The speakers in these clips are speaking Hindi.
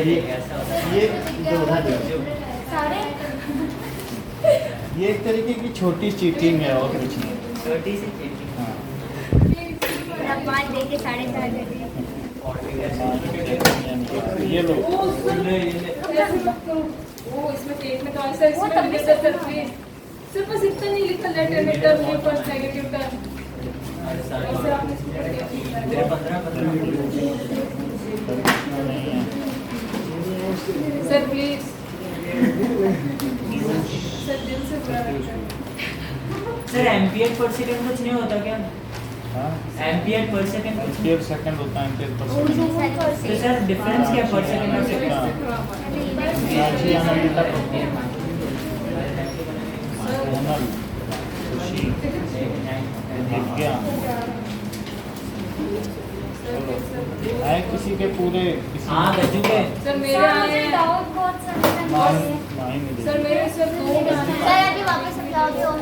ये सारे ये एक तरीके की छोटी चीटिंग है और कुछ नहीं। छोटी सी चीटी। हाँ 5 दे के 4.5 दे दिए। ये लो। वो इसमें केक में तो ऐसा इसमें भी सर प्लीज सिर्फ बस इतना नहीं लिखा लेटर लेटर ये फर्स्ट नेगेटिव टर्म ऐसे आपने इसमें कर दिया। मेरे 15 सर प्लीज सर दिल से बुरा लगता है। सर एम्पियर पर सेकंड कुछ नहीं होता क्या? हाँ एम्पियर पर सेकंड कुछ नहीं? एम्पियर सेकंड होता है, एम्पियर पर सेकंड। तो सर डिफरेंस क्या पर सेकंड और सेकंड? सोनल, खुशी, विज्ञान है किसी के पूरे किसी हाँ गज्जू के। सर मेरे आए हैं डाउट बहुत सारे सर मेरे सर दो आए हैं। सर अभी वापस समझाओगे और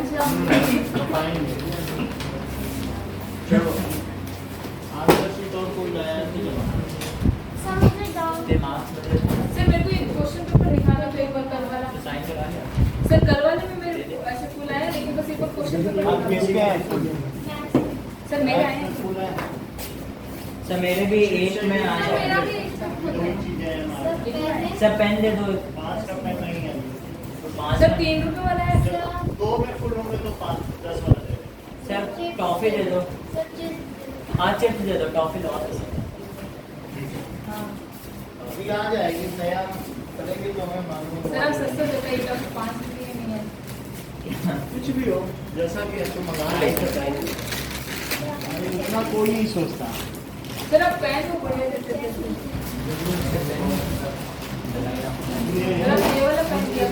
चलो आंसर शीट और कोई लाया नहीं जमा। समझ डाउट दिमाग में सर मेरे को एक क्वेश्चन पेपर दिखाना तो एक बार कल वाला साइन करा लिया। सर कल वाले में मेरे को ऐसे फुल आया लेकिन बस एक बार क्वेश्चन पेपर आप किसके हैं? सर मेरे आए हैं फूल है। सर मेरे भी एक में सर आया मेरा है। भी दो चीजें हैं हमारे। सर पेन दे दो। 5 का पेन नहीं है। तो 5 सर 3 रुपए वाला है सर 2 में फुल होंगे तो 5 10 वाला दे देंगे। सर टॉफी दे दो। हाँ चिप्स दे दो, टॉफी दो। अभी आ जाएगी नया करेंगे तो हमें मालूम सर आप सस्ता देते हैं तो 5 रुपए नहीं है कुछ भी हो जैसा भी है तो मंगा ले। इतना कोई नहीं सोचता। सर आप पेन को बढ़िया देते थे सर आप ये वाला पेन दिया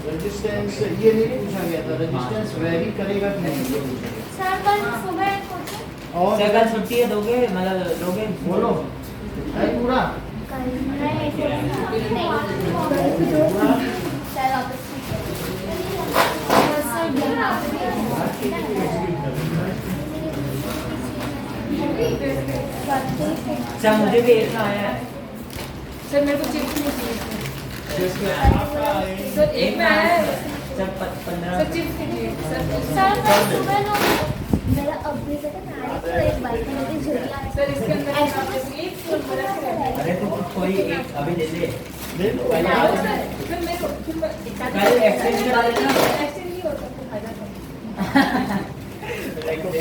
रेजिस्टेंस ये नहीं पूछा गया था, रेजिस्टेंस वेरी करेगा कि नहीं ये पूछा गया। सर कल सुबह कुछ और सर कल छुट्टी है, दोगे मतलब दोगे? बोलो है पूरा कल नहीं सर वापस सर मुझे भी एक में आया है। सर मेरे को चिप्स नहीं चाहिए सर एक में आया है सर 15 सर चिप्स कीजिए सर सर मैं सुबह लोगे मेरा अपडेट है ना तो एक बात मुझे झूठा सर इसके अंदर एक फुल भरा है अरे तो कोई एक अभी ले ले। दे दो। पहले आओ आओ। सर फिर मेरे को फिर मैं पहले एक्सचेंज करा देना। एक्सचेंज नहीं होता तो फायदा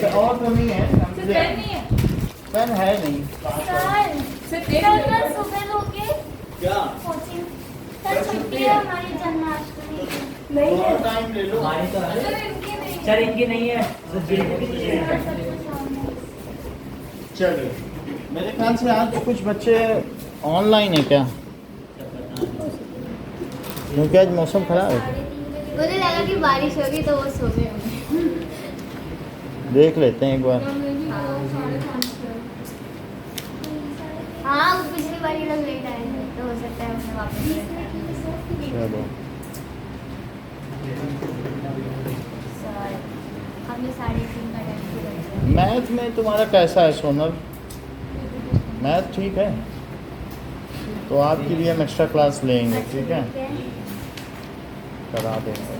तो और तो नहीं है सर पेन नहीं है पेन है नहीं। सर सर एक कल मैं सुबह लोगे क्या कोचिंग सर छुट्टी है हमारी जन्माष्टमी की नहीं है और टाइम ले लो। हमारी तो है। सर इनकी नहीं सर इनकी नहीं है तो जेल में भी नहीं है। चलिए मेरे ख्याल से आज कुछ बच्चे ऑनलाइन है क्या, क्योंकि आज मौसम खराब है। मुझे लगा कि बारिश होगी तो वो सो गए होंगे देख लेते हैं एक बार। हाँ वो पिछली बार ये लोग लेट आए थे तो हो सकता है उन्हें वापस चलो सर हमने 3:30 का टाइम पूरा किया मैथ में तुम्हारा कैसा है सोनल? मैथ ठीक है तो आपके लिए हम एक्स्ट्रा क्लास लेंगे, ठीक है करा देंगे।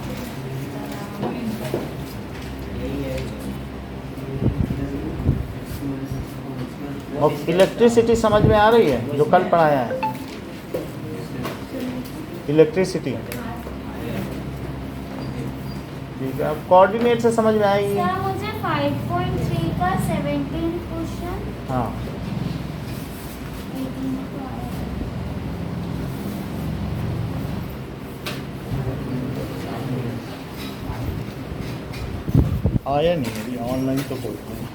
और इलेक्ट्रिसिटी समझ में आ रही है जो कल पढ़ाया है? इलेक्ट्रिसिटी ठीक है, अब कोऑर्डिनेट से समझ में आएगी। सर मुझे 5.3 का 17 क्वेश्चन हाँ 18 को आया आया नहीं अभी, ऑनलाइन तो बोलते हैं।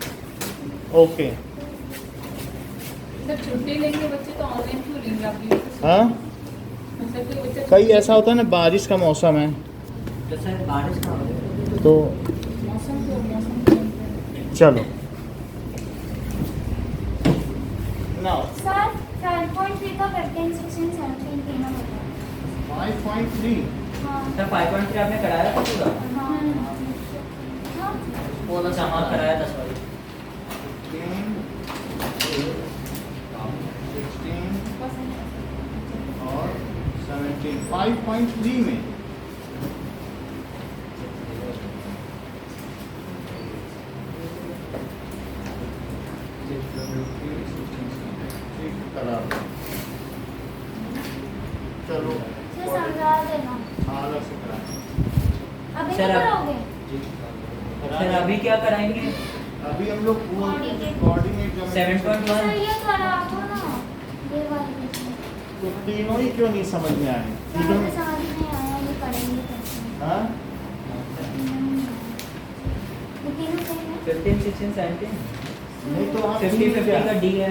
ओके सर छुट्टी लेंगे बच्चे तो ऑनलाइन क्यों लेंगे आप ये हाँ सर कोई बच्चा कई ऐसा होता है ना, बारिश का मौसम है तो सर बारिश का हो गया। तो मौसम चलो नाउ सर 5.3 का 15 16 17 तीनों बताओ 5.3 हाँ सर 5.3 आपने कराया था पूरा? हाँ हाँ बोला सामान कराया था सॉरी। 16 16 5.3 में ठीक करा दो। चलो सर समझा देना। हाँ अलग से करा अभी सर, नहीं अब- करोगे? सर अभी क्या कराएंगे? अभी हम लोग Coordinate. कोऑर्डिनेट 7.1 सर ये करा दो ना, ये वाली। तो तीनों ही क्यों नहीं समझ में आए? सर मुझे समझ नहीं आया, ये करेंगे कैसे? हाँ ये तीनों सही है? 15 16 17 नहीं तो आप 50 50 का डी है।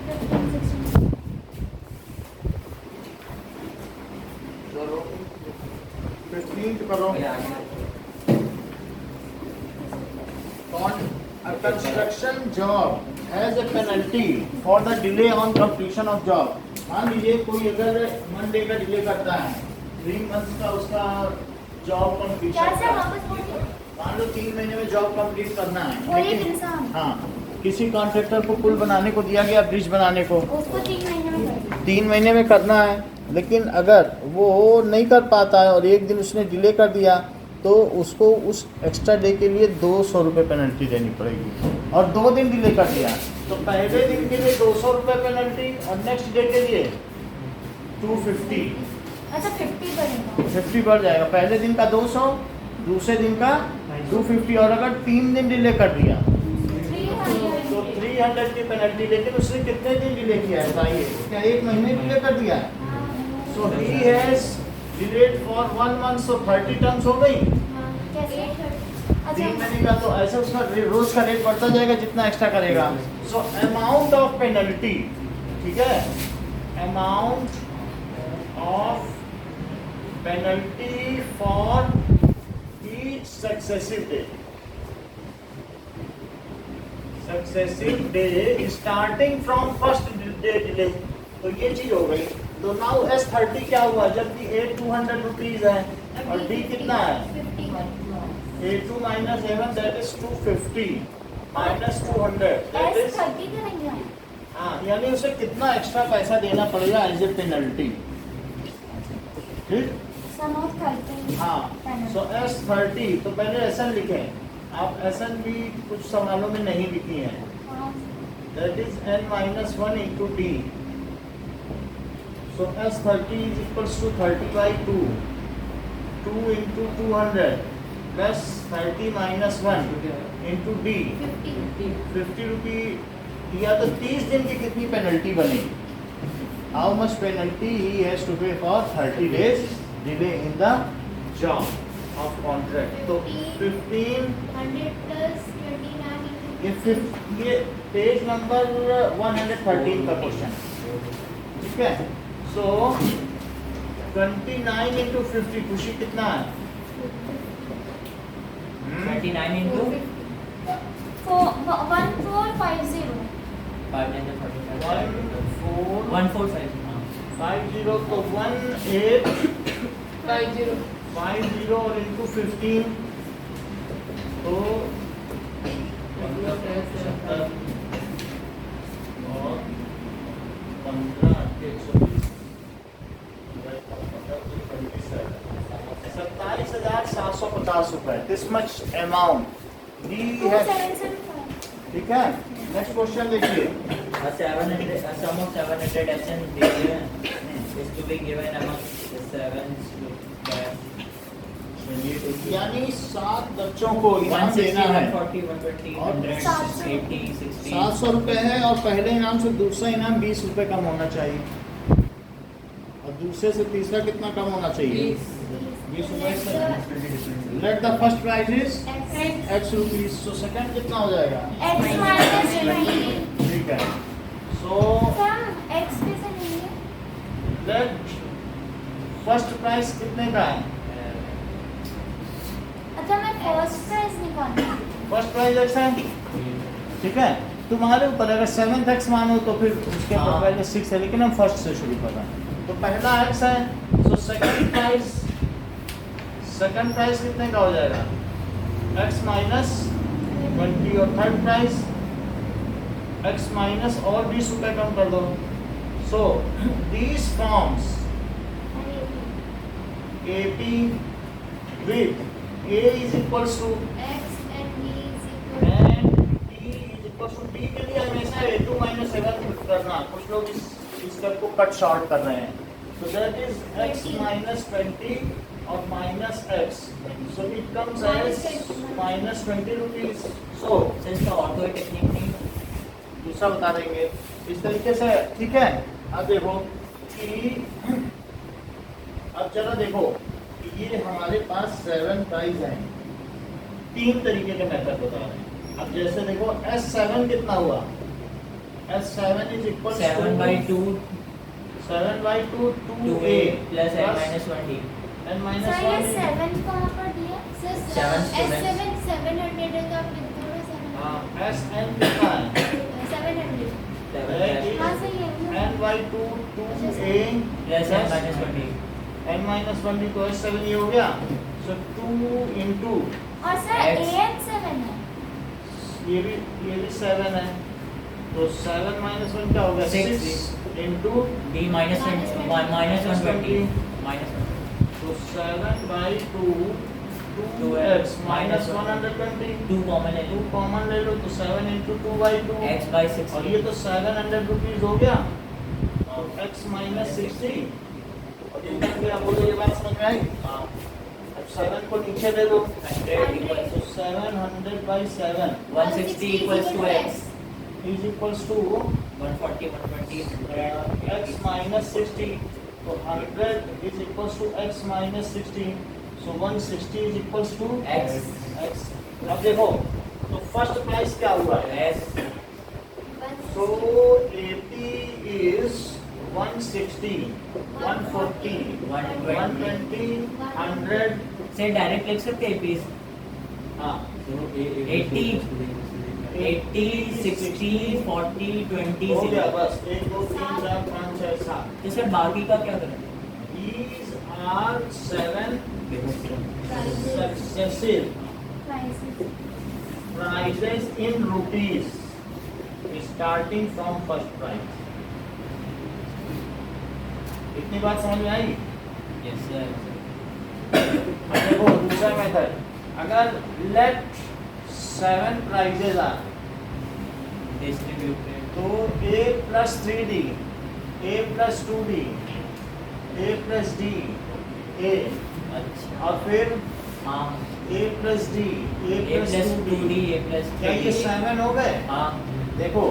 15, 16। चलो 15 करो। A construction job has a penalty for the delay on completion of job. मान लीजिए कोई अगर मंडे का डिले करता है 3 मंथ्स का उसका जॉब क्या कंप्लीशन सर वापस बोलिए? मान लो 3 महीने में जॉब कंप्लीट करना है और एक इंसान, हाँ किसी कॉन्ट्रैक्टर को पुल बनाने को दिया गया, ब्रिज बनाने को उसको 3 महीने में कर 3 महीने में करना है, लेकिन अगर वो नहीं कर पाता है और एक दिन उसने डिले कर दिया तो उसको उस एक्स्ट्रा डे के लिए 200 रुपये पेनल्टी देनी पड़ेगी। और 2 दिन डिले कर दिया तो पहले दिन के लिए 200 रुपये पेनल्टी और नेक्स्ट डे के लिए 250 अच्छा 50 करेंगे। 50 बढ़ जाएगा। पहले दिन का 200, दूसरे दिन का 250 और अगर 3 दिन डिले कर दिया तो 300 की पेनल्टी। लेकिन उसने कितने दिन डिले किया है बताइए? क्या 1 महीने डिले कर दिया है? So he has delayed for 1 month, so 30 terms हो गई। कैसे? 3 महीने का तो ऐसे उसका रोज का रेट बढ़ता जाएगा जितना एक्स्ट्रा करेगा। सो अमाउंट ऑफ पेनल्टी, ठीक है, amount of penalty for each successive day starting from first day delay. तो ये चीज हो गई। तो नाउ S30 क्या हुआ? जबकि A 200 रुपीज है और D कितना है? A2 minus A1 that is 250 minus 200 that is 30 करेंगे हम। हाँ, यानी उसे कितना एक्स्ट्रा पैसा देना पड़ेगा एज ए पेनल्टी। ठीक, सम ऑफ 30। हाँ। सो S30 तो पहले SN लिखें। आप SN भी कुछ सवालों में नहीं लिखी है। That is N minus 1 into D. So S30 is equals to 30 by 2. 2 into 200 plus 30 minus 1 into D. 50 रुपी दिया तो 30 दिन की कितनी पेनल्टी बनेगी? How much penalty he has to pay for 30 days delay in the job of contract? तो 15 100 plus 29 ये पेज नंबर 113 का क्वेश्चन, ठीक है। सो 29 into 50 खुशी कितना है? 29 into 1450। 1450 50 तो 1850 और इंटू 15 तो 27,750 रुपए। This much amount we have, 2775। ठीक है। नेक्स्ट क्वेश्चन देखिए। a 700 a sum of 700 SN is given is to be given among the 7 यानी 7 बच्चों को इनाम देना है। 140 120 और 100 80 60 700 रुपए है और पहले इनाम से दूसरा इनाम 20 रुपए कम होना चाहिए और दूसरे से तीसरा कितना कम होना चाहिए? 20 रुपए से। Let the first prize is x rupees. So second कितना हो जाएगा? x minus 20। ठीक है। सो सर x कैसे लेंगे? लेट फर्स्ट प्राइस कितने का है? अच्छा मैं फर्स्ट प्राइस निकालना। फर्स्ट प्राइस x है, ठीक है। तुम्हारे ऊपर अगर 7x मानो तो फिर उसके बाद पहले 6 है, लेकिन हम फर्स्ट से शुरू कर रहे हैं। तो पहला x है, सो सेकंड प्राइस कितने का हो जाएगा? x माइनस 20 और थर्ड प्राइस x माइनस और 20 रुपए कम कर दो, So these forms AP with A is equals to X and B is equal and B is equals to B के लिए हमेशा A2 minus 7 करना, कुछ लोग इस स्टेप को कट शॉर्ट कर रहे हैं. So that is X minus 20 और minus X. So it comes as minus 20 rupees. So sir इसका और कोई टेक्निक नहीं? दूसरा बता देंगे इस तरीके से, ठीक है. अब देखो कि अब जरा देखो कि ये हमारे पास 7 प्राइस हैं. 3 तरीके के मेथड बता रहे हैं. अब जैसे देखो S7 कितना हुआ? S7 is equal to 7/2 7/2 2A plus n minus 1D. n minus sir ये 1. 7 कहाँ पर दिया? Sir Seven students. S7 700 है तो आप लिख दो ना 700. हाँ, SN कितना है? 700. हाँ सही है. n/2 2A Plus n minus 1D. n minus 1D तो S7 ये हो गया. So 2 into और सर X. AN 7 है. ये भी 7 है. तो 7 minus 1 क्या हो गया? Six. 6 into D minus 20 minus 120 minus 1. तो 7/2 2x minus 120. 2 कॉमन ले 2 लो. कॉमन ले लो तो 7 into 2/2 X by 6. और ये तो 700 रुपीज हो गया. और x minus 60 और ये बन गया. बोलो ये बात समझ में आई? हाँ. अब 7 को नीचे ले लो 100 equals तो 700 by 7 160 equals to X. is equals to 140 120 x minus 60. So 100 is equals to x minus 60. So 160 is equals to X. x. अब देखो तो फर्स्ट प्राइस क्या हुआ है? S. So AP is 160, 140, 120, 100. से डायरेक्ट लिख सकते हैं पीस. हाँ 80 60 40 20 हो गया 0. बस. 1 2 3 4 5 6 7. तो सर बाकी का क्या करें? These are 7 successive prices in rupees starting from first price. इतनी बात समझ में आई? Yes sir. अब देखो दूसरा मेथड. अगर let 7 prices are डिस्ट्रीब्यूटेड. तो A plus 3D, A plus 2D, A plus D, A अच्छा. और फिर हाँ. A plus D, A A plus plus 2D. 2D A plus क्या ये 7 हो गए? हाँ. देखो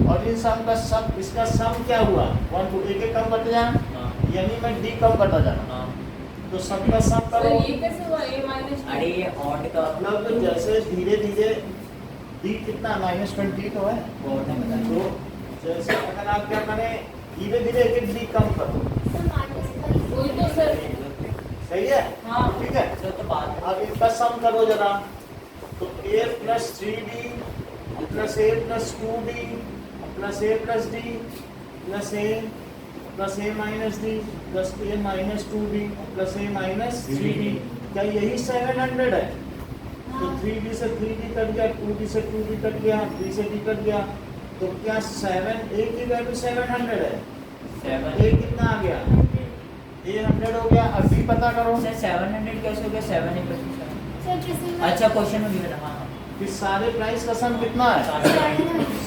और इन सम का सम, इसका सम क्या हुआ? 1 2 एक कम करते जाना, हाँ. यानी मैं D कम करता जाना. हाँ. तो सबका सम सर करो. ये कैसे हुआ? A minus 2. अरे ये ऑड का मतलब जैसे धीरे धीरे D कितना -20 तो है. ऑड ने बताया. तो जैसे अगर आप क्या करें धीरे धीरे एक D कम कर दो. वही तो सर. सही है? हाँ. ठीक है. सर तो बात अब इनका सम करो जरा. तो A plus 3D plus A plus 2D plus A plus D plus A minus D plus A minus 2D plus A minus 3D. क्या यही 700 है? तो 3D से 3D कट गया, 2D से 2D कट गया, 3 से D कट गया. तो क्या 7 A की वैल्यू 700 है? 7. A कितना आ गया? A 100 हो गया. अब B पता करो. सर 700 कैसे हो गया? 7 equals to 7. सर किसी में अच्छा क्वेश्चन में गिवन. हाँ. कि सारे प्राइस का सम कितना है?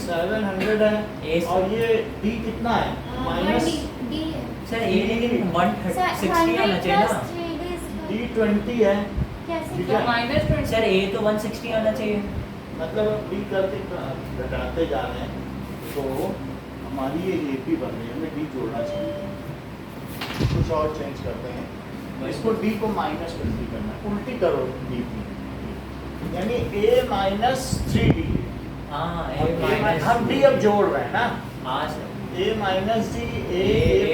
700 है. A और ये D कितना है? माइनस D है. सर ये लेकिन 160 आना चाहिए ना. D 20 है. कैसे ठीक तो है. minus 20. सर A तो 160 आना चाहिए. मतलब अब D करते घटाते जा रहे हैं तो हमारी ये AP बन रही है. हमें D जोड़ना चाहिए. कुछ और चेंज करते हैं. इसको D को -20 करना है. उल्टी करो D की. यानी A minus 3D. हाँ. A और minus हम D अब जोड़ रहे हैं ना. हाँ sir. A minus D, A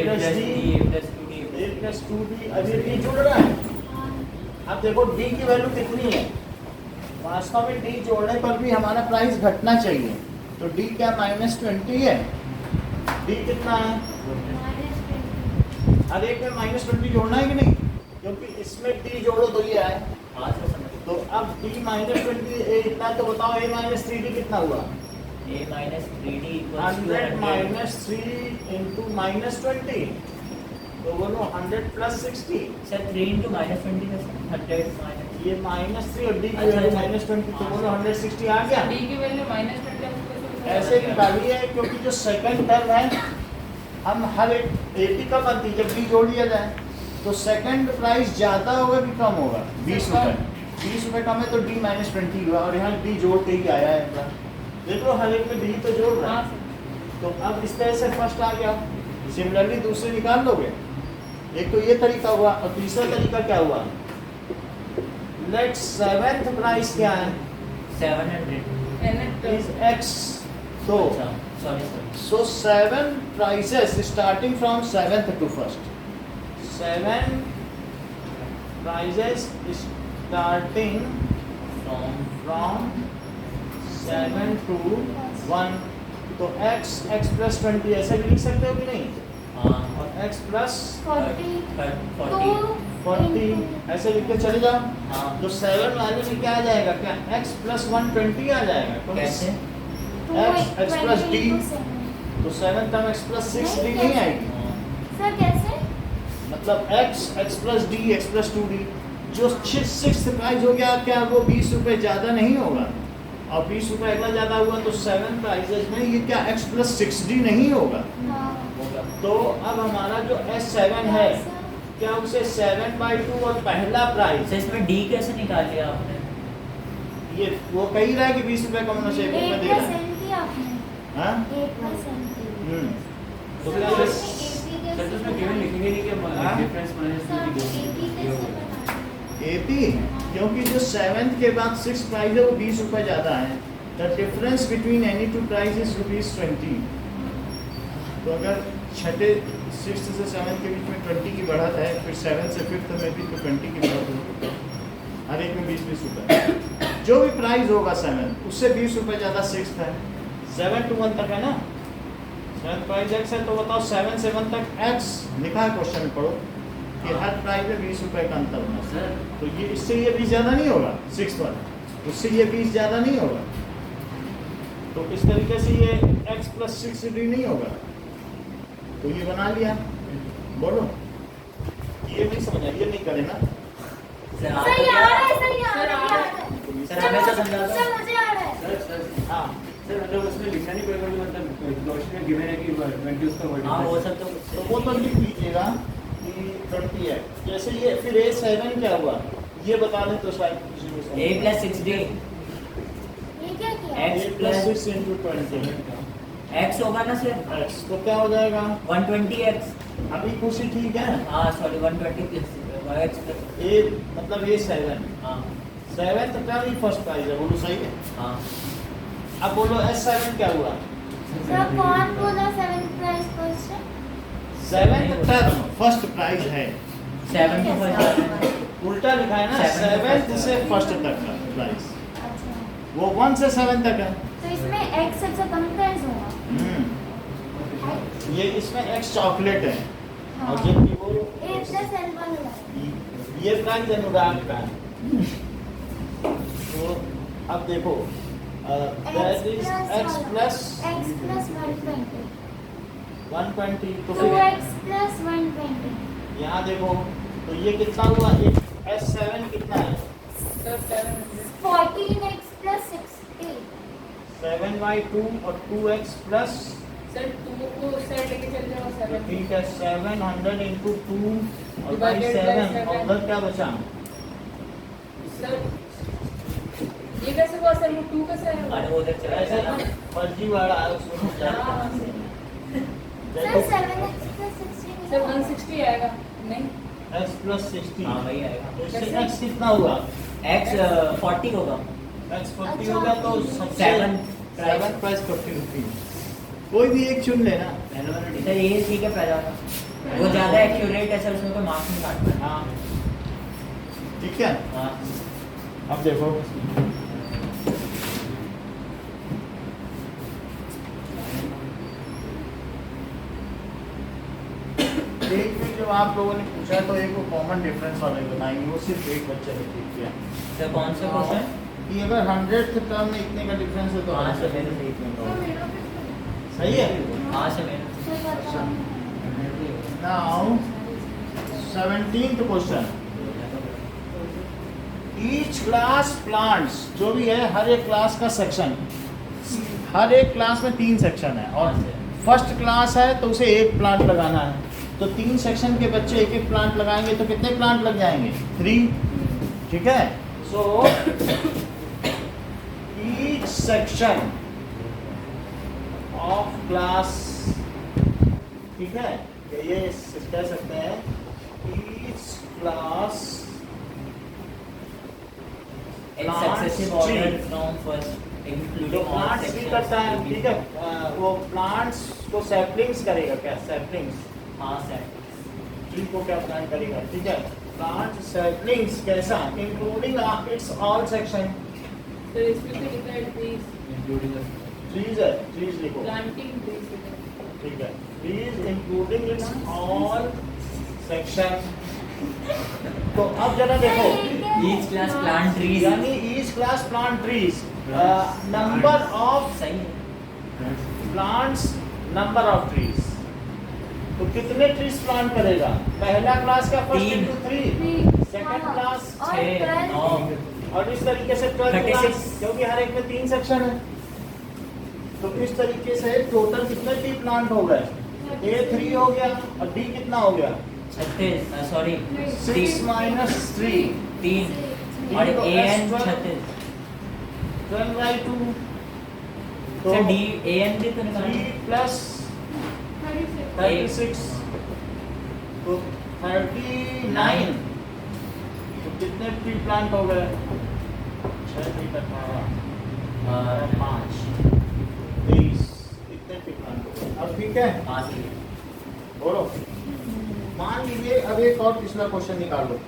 plus D, A plus 2D. A plus 2D. अब ये D जुड़ रहा है. अब देखो D की वैल्यू कितनी है? वास्तव में D जोड़ने पर भी हमारा प्राइस घटना चाहिए. तो D क्या -20 है? D कितना है? हर एक में -20 जोड़ना है कि नहीं? क्योंकि इसमें D जोड़ो तो ये आए. हाँ सर समझ. तो अब D -20 इतना तो बताओ. A minus 3D कितना हुआ? A minus 3D equals to 100 minus 3 into minus 20, तो बोलो 100 प्लस 60। सर 3 into minus 20 कैसे 100 minus ये माइनस 3 और डी की अच्छा, वैल्यू अच्छा। माइनस 20, तो बोलो 160 आ गया। डी की वैल्यू -20 ऐसे निकालिए, क्योंकि जो सेकंड टर्म है हम हर एक 80 का बनती है, जब डी जोड़ लिया जाए तो सेकंड प्राइस ज़्यादा होगा कि कम होगा? 20 रुपये। 20 रुपये कम है तो डी माइनस 20 हुआ, और यहाँ डी जोड़ के ही आया है। देख लो हर एक में डी तो जोड़ रहा है। तो अब इस तरह से फर्स्ट आ गया। सिमिलरली दूसरे निकाल लोगे। एक तो ये तरीका हुआ, और तीसरा तरीका क्या हुआ? लेट सेवेंथ प्राइस क्या है? 700 इज एक्स। तो अच्छा sorry sir so 7 prices starting from 7th to 1st. 7 prices starting from 7 to 1. तो x plus 20 ऐसे भी लिख सकते हो कि नहीं? हाँ और x plus 40 40 ऐसे लिख के चले जाओ। हाँ तो 7 वाले में क्या आ जाएगा? क्या x plus 120 आ जाएगा? तो कैसे x plus d, तो 7 टर्म x plus 6d नहीं आएगी। सर कैसे? मतलब x plus d, x plus 2d, जो 6 प्राइस हो गया, क्या वो 20 रुपये ज़्यादा नहीं होगा? और 20 रुपये अगला ज़्यादा हुआ तो 7 प्राइजेज में ये क्या x plus 6d नहीं होगा? हाँ। होगा तो अब हमारा जो S7 है, क्या उसे 7/2 और पहला प्राइस, सर इसमें D कैसे निकाल लिया आपने ये वो कह ही रहा है कि 20 रुपये कम होना चाहिए, वो मैं दे रहा हूँ। 8% किया आपने। हाँ? 8%। तो सर, क्या आपने बस- 80 कैसे सर तो उसमें केवल लिखेंगे नहीं कि हाँ? डिफरेंस माइनस सर, टू 80 कैसे की बताना? 80, क्योंकि जो 7th के बाद 6 प्राइस है वो 20 रुपये ज़्यादा है। The difference between any two price is ₹20। तो अगर छठे 6th से 7th के बीच में 20 की बढ़त है, फिर 7 से 5th में भी तो 20 की बढ़त होगी। हर एक में 20-20 रुपये। जो भी प्राइस होगा 7 उससे 20 रुपये ज़्यादा 6th है। 7 to 1 तक है ना, 7 प्राइस x है, तो बताओ 7 से 1 तक x लिखा है क्वेश्चन में, पढ़ो कि हर प्राइस में 20 रुपये का अंतर होगा। सर तो ये इससे ये 20 ज़्यादा नहीं होगा 6th वाला, उससे ये 20 ज़्यादा नहीं होगा। तो इस तरीके से ये x plus 6d नहीं होगा। तो ये बना लिया, बोलो ये नहीं समझा, ये नहीं करे ना। सर आप सर, ये आ रहा है, सर, ये आ सर, रहा आ है, रहा है। सर हमें तो समझा दो सर, मुझे आ रहा है। सर सर हाँ सर मतलब उसमें लिखना नहीं पड़ेगा कि मतलब क्वेश्चन में गिवन है कि 20 उसका वर्ड हाँ वो सब तो तो वो तो लिख लीजिएगा कि 20 है। जैसे ये फिर A7 क्या हुआ ये बता दें तो शायद किसी को समझ A plus 6D ये क्या किया? X A plus 6 into 20 X होगा ना सर x तो क्या हो जाएगा? 120X अभी कुछ ही ठीक है। हाँ sorry 120 plus X plus A मतलब A7 हाँ 7th टर्म ही फर्स्ट प्राइस है, बोलो सही है। हाँ अब बोलो S7 क्या हुआ? सर, कौन बोला 7th प्राइस फर्स्ट है? 7th टर्म फर्स्ट प्राइस है। 7 to 1 उल्टा लिखा है ना, 7th से फर्स्ट तक का प्राइस, अच्छा, वो 1 से 7 तक है। तो इसमें x सबसे कम प्राइस होगा। ये इसमें x चॉकलेट है हाँ। और जबकि वो A plus L1 होगा। ये प्राइस अनुराग का है। तो अब देखो that is x plus x plus 120, 120, तो 2x plus 120, यहाँ देखो तो ये कितना हुआ? एक S7 कितना है? सर 700 14x plus 60, 7/2 और 2x प्लस, सर 2 को साइड लेके चल जाओ 7 ठीक है 700 इंटू 2 और बाई Divided by 7 7. और उधर क्या बचा? सर ये कैसे हुआ सर? वो 2 कैसे अरे आया? वो उधर चला ऐसे जाना ना फर्जी वाला है उसको हाँ, सर देखो 7x plus 60 सर 160 आएगा नहीं? x प्लस 60, हाँ वही आएगा तो इससे x कितना हुआ? X 40 होगा x 40 अच्छा। होगा तो सबसे 7 प्राइस 40 रुपीज। कोई भी एक चुन लेना। सर ये ठीक है पहला वाला। वो ज़्यादा एक्यूरेट है सर उसमें कोई मार्क्स नहीं काटना है हाँ ठीक है। हाँ अब देखो एक में जब आप लोगों ने पूछा तो एक वो कॉमन डिफरेंस वाले बताएंगे, वो सिर्फ एक बच्चे ने ठीक किया। सर कौन सा क्वेश्चन कि अगर 100th टर्म में इतने का डिफरेंस है तो हाँ आंसर सर मेरे से सही है। हाँ सर मेरे now 17th question, each class plants, जो भी है हर एक क्लास का सेक्शन, हर एक क्लास में 3 सेक्शन है और फर्स्ट क्लास है तो उसे एक प्लांट लगाना है, तो 3 सेक्शन के बच्चे एक एक प्लांट लगाएंगे तो कितने प्लांट लग जाएंगे? 3, ठीक है। So each section of class, ठीक है, ये कह सकते हैं each class in successive order from first जो प्लांट्स भी करता है, ठीक है, वो प्लांट्स को सैपलिंग्स करेगा, क्या सैपलिंग्स, हाँ सर ट्री को क्या प्लांट करेगा, ठीक है, प्लांट सैपलिंग्स कैसा, इंक्लूडिंग इट्स ऑल सेक्शन, तो इसमें से कितना है ट्रीज, ट्रीज है, ट्रीज लिखो, प्लांटिंग ट्रीज, ठीक है, trees including it's all section. तो अब जरा देखो, ईच क्लास प्लांट ट्रीज यानी each class plant trees, number of सही है प्लांट्स, नंबर ऑफ ट्रीज, तो कितने ट्रीज प्लांट करेगा? पहला क्लास का फर्स्ट 3, इंटू 3, सेकंड क्लास, और 6, 9, और इस तरीके से 12 36, क्लास, क्योंकि हर एक में 3 सेक्शन है, तो इस तरीके से टोटल कितने ट्री प्लांट हो गए? A 3 हो गया और D कितना हो गया? 36 सॉरी 6 माइनस 3, 3 और AN 36 12/2, तो सर D AN भी तो निकालना 3 प्लस 36, तो 39, तो कितने ट्री प्लांट हो गए? 6 3 18 5 23, कितने ट्री प्लांट हो गए? अब ठीक है, 5 बोलो। मान लीजिए अब एक और पिछला क्वेश्चन निकाल लो,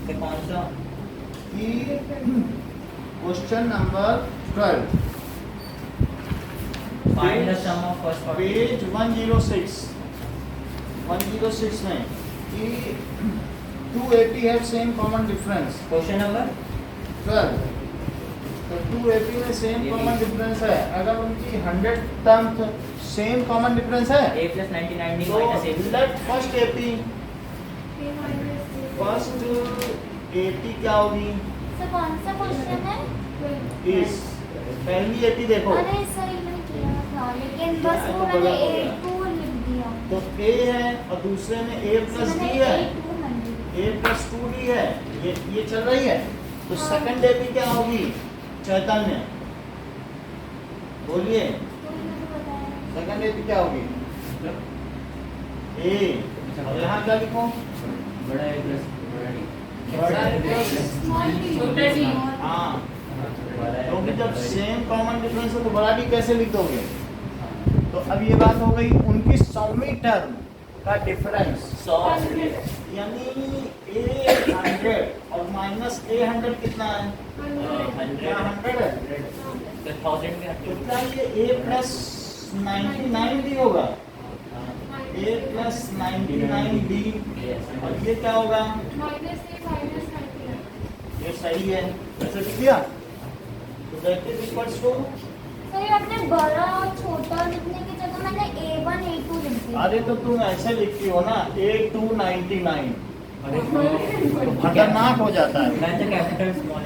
कौन सा कि question number 12, find the sum of first page 106 में कि 2 AP have same common difference, question number 12, तो 2 AP में सेम कॉमन डिफरेंस है, अगर उनकी 100 टर्म सेम कॉमन डिफरेंस है A plus 99 D तो minus A let first AP, first AP क्या होगी? सर कौन सा क्वेश्चन है? इस पहली AP देखो, अरे सर मैंने किया था लेकिन बस तो वो मैंने गलत हो गया। A2 लिख दिया। तो A है और दूसरे में A प्लस D मैंने है, A2 नहीं लिखा। A प्लस 2D है, ये चल रही है, तो हाँ। सेकंड AP क्या होगी? चैतन्य, बोलिए, तो ये तो बताया। सेकंड AP क्या होगी? A, और यहाँ क्या लिखो? बड़ा A plus बड़ा A प्लस, छोटा डी, हाँ, क्योंकि जब सेम कॉमन डिफरेंस है तो बड़ा डी कैसे लिख दोगे? तो अब ये बात हो गई उनकी सौवीं टर्म का डिफरेंस, 100 यानी A100 और माइनस A100 कितना है? 100 क्या 100 है? तो 1000 का तो क्या ये A प्लस 99 भी होगा? A प्लस 99 D, और ये क्या होगा? ये सही है, ऐसे लिख दिया, तो that is equals to, sir ये अपने बड़ा और छोटा लिखने की जगह मैंने A1 A2 लिख दिया। अरे तो तुम ऐसे लिखती हो ना A299, खतरनाक हो जाता है। मैं तो कैपिटल स्मॉल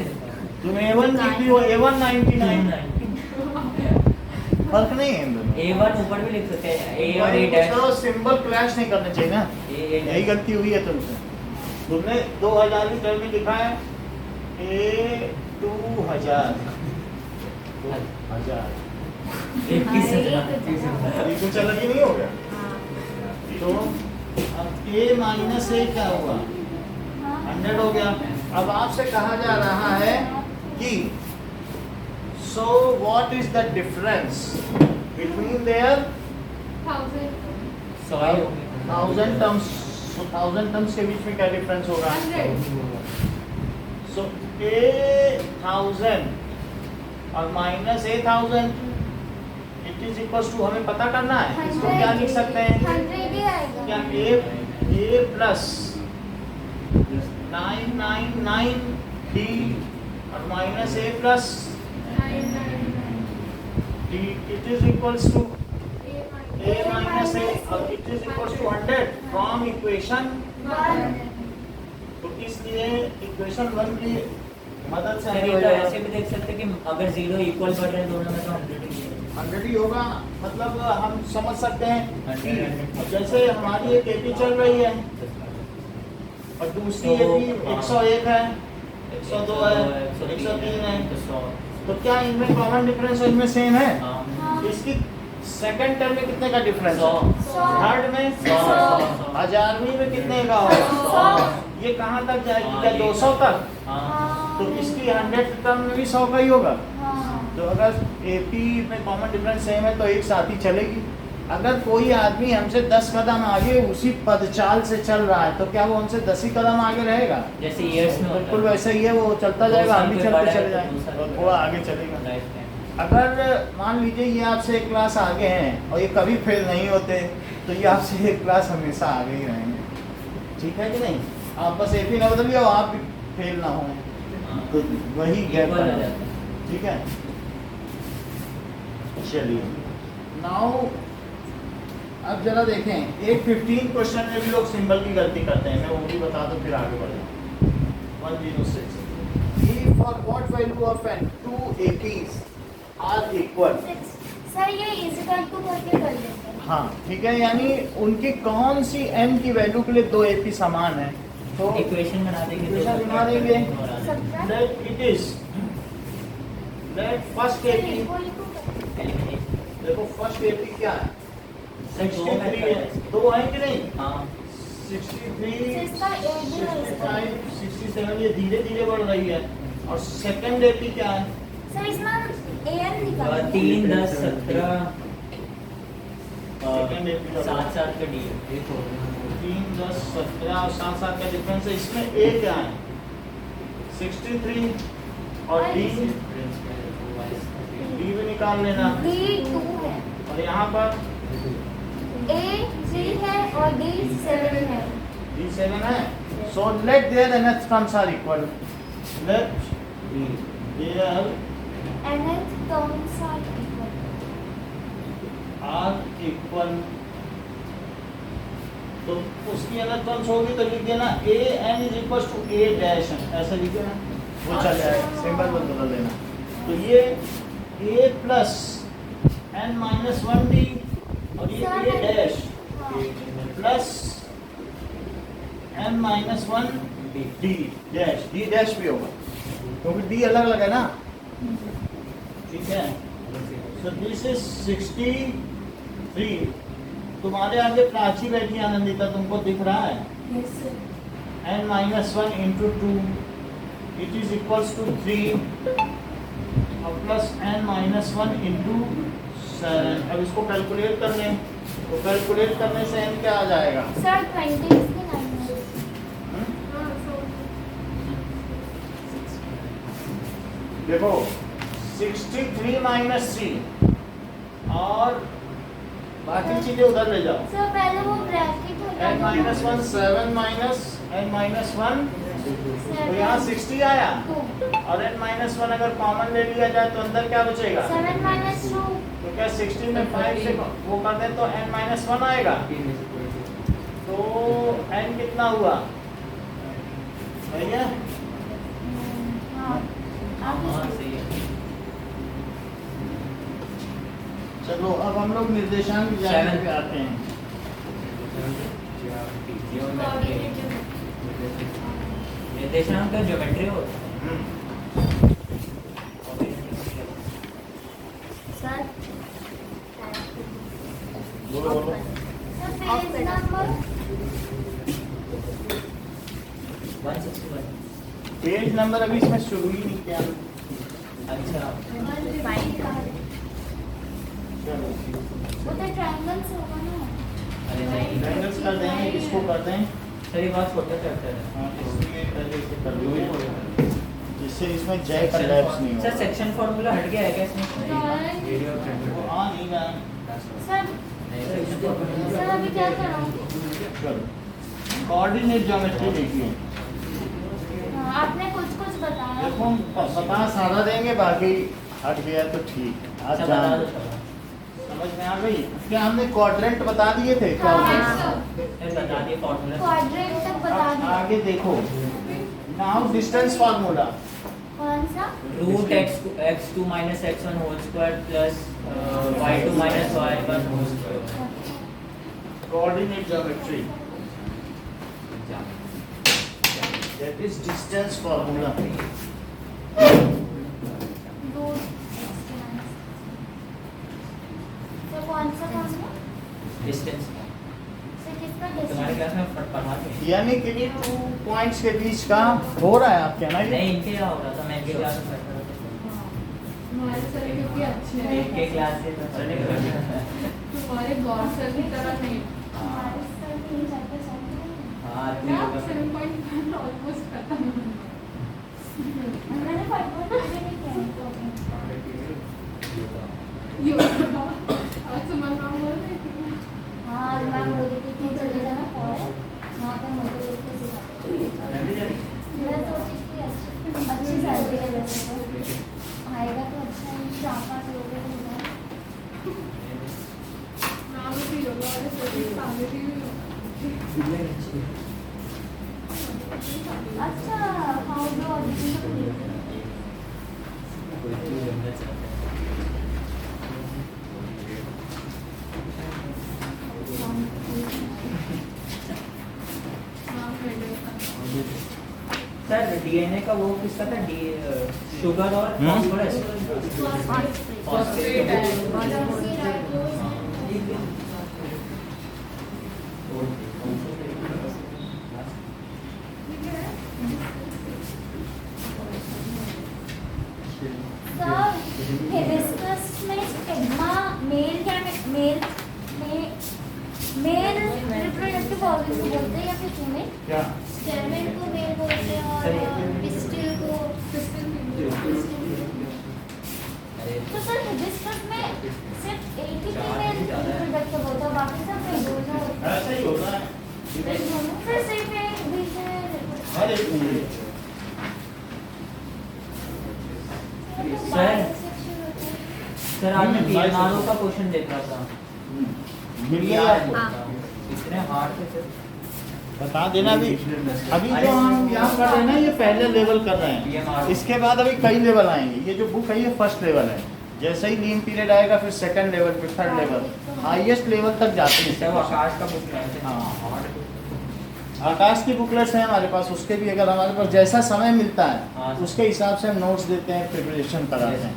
तुम A1 लिखती हो A199, फर्क नहीं है इन दोनों। A1 ऊपर भी लिख सकते हैं A और A डैश तो सिंबल क्लैश नहीं करने चाहिए ना, यही गलती हुई है तुमसे। तुमने 2000 की टर्म में लिखा है A2000, 2000, ये कुछ अलग ही नहीं हो गया। तो अब A माइनस A क्या होगा? 100 हो गया। अब आपसे कहा जा रहा है कि so what is the difference between their 1000 terms, so 1000 terms के बीच में क्या डिफरेंस होगा? so A1000 और minus A1000 it is equals to, हमें पता करना है इसको क्या लिख सकते हैं? 100 ही आएगा। क्या A प्लस 999 d और minus a plus d, it is equals to a minus a और it is equals to 100 from equation. तो इसलिए इक्वेशन 1 की मदद से सर हमें ये हो तो जाएगा ऐसे भी देख सकते हैं कि अगर जीरो इक्वल बढ़ रहे हैं दोनों में तो 100 ही है। 100 ही होगा। मतलब हम समझ सकते हैं कि 100 जैसे हमारी एक एपी चल रही है और दूसरी एपी 101 है, 102 है, 103 है, तो 100। तो क्या इनमें कॉमन डिफरेंस इनमें सेम है? हाँ। इसकी सेकंड टर्म में कितने का डिफरेंस है? 100। थर्ड में 100। 1000वीं में कितने का होगा? ये कहाँ तक जाएगी? क्या 200 तक? हाँ। तो इसकी 100 टर्म में भी 100 का ही होगा। तो अगर एपी में कॉमन डिफरेंस सेम है तो एक साथ ही चलेगी। अगर कोई आदमी हमसे 10 कदम आगे उसी पदचाल से चल रहा है तो क्या वो हमसे 10 ही कदम आगे रहेगा? जैसे ईयर्स में होता है। बिल्कुल वैसे ही है, वो चलता जाएगा, हम भी दो साल चलते पे चले बड़ा है, दो साल जाएंगे और पे थोड़ा बड़ा आगे चलेगा। Life time. अगर मान लीजिए ये आपसे एक क्लास आगे हैं और ये कभी फेल नहीं होते तो ये आपसे एक क्लास हमेशा आगे ही रहेंगे। ठीक है कि नहीं? आप बस एपी ना बदलिए और आप भी फेल ना हो, तो वही गैप Equal हो बना। जाता है। ठीक है, चलिए नाउ अब जरा देखें, एक 15 क्वेश्चन में भी लोग सिंबल की गलती करते हैं, मैं वो भी बता दूं फिर आगे बढ़ें। 106 for what value of N two APs are equal. Sir ये इजिकल टू करके कर लेते हैं। हाँ ठीक है, यानी उनकी कौन सी n की वैल्यू के लिए दो एपी समान है? तो इक्वेशन बना देंगे तो इक्वेशन बना देंगे। सबका let it is let first AP, equal to देखो फर्स्ट एपी क्या है? सर, दो 63 method है, है। दो है कि नहीं? हाँ। 63, इसका एक भी है इसका। 65, 67 ये धीरे धीरे बढ़ रही है। और सेकंड एपी क्या है? सर इसमें एन निकाल 3, 10, 17 सेकंड एपी 7 का डी 3, 10, 17 और 7 का डिफरेंस है। इसमें ए क्या है? 63 और डी भी निकाल लेना। डी 2 है, और यहाँ पर ए 3 है और डी 7 है। D7 है। So let their nth terms are equal. Let their nth terms are equal. are equal. तो उसकी nth terms होगी तो लिख देना a n is equals to a dash n, ऐसा लिख देना, वो चल जाएगा, सिंबल बदल देना। तो ये a plus n minus 1d और ये a dash plus n minus 1 d dash, d dash भी होगा क्योंकि d अलग अलग है ना। ठीक है, so this is 63। तुम्हारे आगे प्राची बैठी है आनंदिता, तुमको दिख रहा है? Yes sir. n minus 1 into 2 it is equals to 3 और प्लस n minus 1 into 7। अब इसको कैलकुलेट कर लें, तो कैलकुलेट करने से n क्या आ जाएगा? सर 20 इसके 9 है। हाँ देखो 63 minus 3 और बाकी चीजें उधर ले जाओ। सर पहले वो ब्रैकेट होता n minus 1 7 minus n minus 1 तो यहाँ 60 आया और n minus 1 अगर कॉमन ले लिया जाए तो अंदर क्या बचेगा? 7 minus 2 तो क्या 16 में 5 से वो कर दें तो n minus 1 आएगा। तो n कितना हुआ भैया? हाँ हाँ सही है। चलो अब हम लोग निर्देशांक ज्यामिति पे आते हैं। निर्देशांक का ज्योमेट्री होता है। सर बोलो बोलो। Sir page number 161। Page number अभी इसमें शुरू ही नहीं किया। अच्छा, चलो वो तो ट्रायंगल से होगा ना। अरे नहीं ट्रायंगल्स कर देंगे, इसको कर दें। सर ये बहुत छोटा चैप्टर है। हाँ, इसलिए पहले इसे कर लो जिससे इसमें जय का लैप्स नहीं सर हो। सेक्शन फॉर्मूला हट गया है क्या इसमें? वो आ नहीं रहा। सर नहीं, सेक्शन फॉर्मूला सर अभी क्या करूँ? चलो कोऑर्डिनेट ज्योमेट्री देखिए। आपने कुछ कुछ बताया। देखो हम बता सारा देंगे, बाकी हट गया तो ठीक। आज अच्छा बता जान दो लो। चलो। समझ में आ गई? क्या हमने क्वाड्रेंट बता दिए थे? हाँ, quadrant। फिर बता दिए फॉर्मूला। क्वाड्रेंट तक बता अब दिया। आगे देखो, नाउ डिस्टेंस फार्मूला। कौन सा? Root x2 minus x1 whole square plus y2 minus y1 whole square। Coordinate geometry, that is distance formula. तो कौन सा फॉर्मूला? डिस्टेंस से किसका तुम्हारे डिस्टेंस? क्लास में पढ़ाते हैं? यानी कि 2 पॉइंट्स के बीच का हो रहा है, आप कहना ये? नहीं, इनके क्या हो रहा था, मैं इनके क्लास में पढ़ रहा था। हमारे सर क्योंकि अच्छे हैं। इनके क्लास से तो तुम्हारे गौर सर की तरह नहीं। हमारे सर भी जाते हैं। हाँ मैं ठीक है। 7.1 ऑलमोस्ट खत्म। मैंने 5.2 नहीं किया। योगा आज सुमन मैम बोल रही थी। हाँ, मैम बोल रही थी कि चले जाना फॉरेस्ट, वहाँ पे मोटे लोग को सिखाते हैं। मैं सोची कि अच्छी सैलरी है वैसे तो, आएगा तो अच्छा है, 4-5 लोग हैं तो मैम भी योगा वाले सर की फैमिली भी अच्छा how do audition. Ma'am medal sir DNA का वो किसका था? शुगर और फॉस्फोरस। फॉस्फेट है। सर हिबिस्कस में स्टिग्मा मेल रिप्रोडक्टिव ऑर्गन को बोलते हैं या फिर फीमेल? क्या? स्टेमेन को मेल बोलते हैं और पिस्टिल को तो सर हिबिस्कस में सिर्फ एक ही फीमेल रिप्रोडक्टिव होता है, बाकी सब मेल होता है। ऐसा ही होता है। फिर सिर्फ एक बीच हर एक में। सर आज मैं पीएमआरओ का क्वेश्चन देख रहा था। मिल गया आपको? इतने हार्ड थे सर। बता देना अभी जो हम यहाँ कर रहे हैं ना, ये पहले लेवल कर रहे हैं। इसके बाद अभी कई लेवल आएंगे। ये जो बुक है ये फर्स्ट लेवल है। जैसे ही लीन पीरियड आएगा फिर सेकंड लेवल, फिर थर्ड लेवल, हाईएस्ट लेवल तक जाते हैं। सर वो आकाश का बुक है। हाँ। आकाश की बुकलेट्स हैं हमारे पास, उसके भी अगर हमारे पास जैसा समय मिलता हाँ। है उसके हिसाब से हम नोट्स देते हैं, प्रिपरेशन कराते हैं।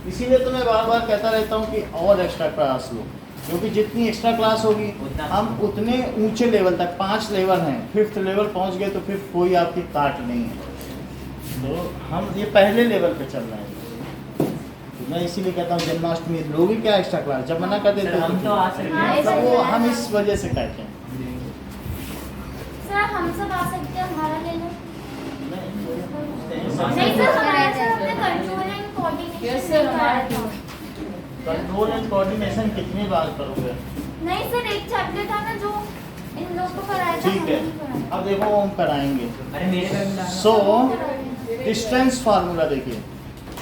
इसीलिए तो मैं बार बार कहता रहता हूँ कि और एक्स्ट्रा क्लास लो, क्योंकि जितनी एक्स्ट्रा क्लास होगी हम उतने ऊंचे लेवल तक, 5 लेवल हैं, 5th लेवल पहुँच गए तो फिर कोई आपकी काट नहीं है। तो हम ये पहले लेवल पे चल रहे हैं। तो मैं इसीलिए कहता हूँ जन्माष्टमी लोग ही क्या एक्स्ट्रा क्लास, जब मना कर देते सर, हम तो आ सकते हैं। तो वो हम इस वजह से कहते हैं। सर हम सब आ सकते हैं, हमारा ले लो। नहीं नहीं सर, हमारे सर अपने control and coordination Yes, sir, कराया था। कंट्रोल एंड कोऑर्डिनेशन कितनी बार करोगे? नहीं सर, एक चैप्टर था ना जो इन लोग को कराया था, ठीक हमें है, नहीं कराया। अब देखो हम कराएंगे। अरे मेरे पे भी सो डिस्टेंस फार्मूला देखिए,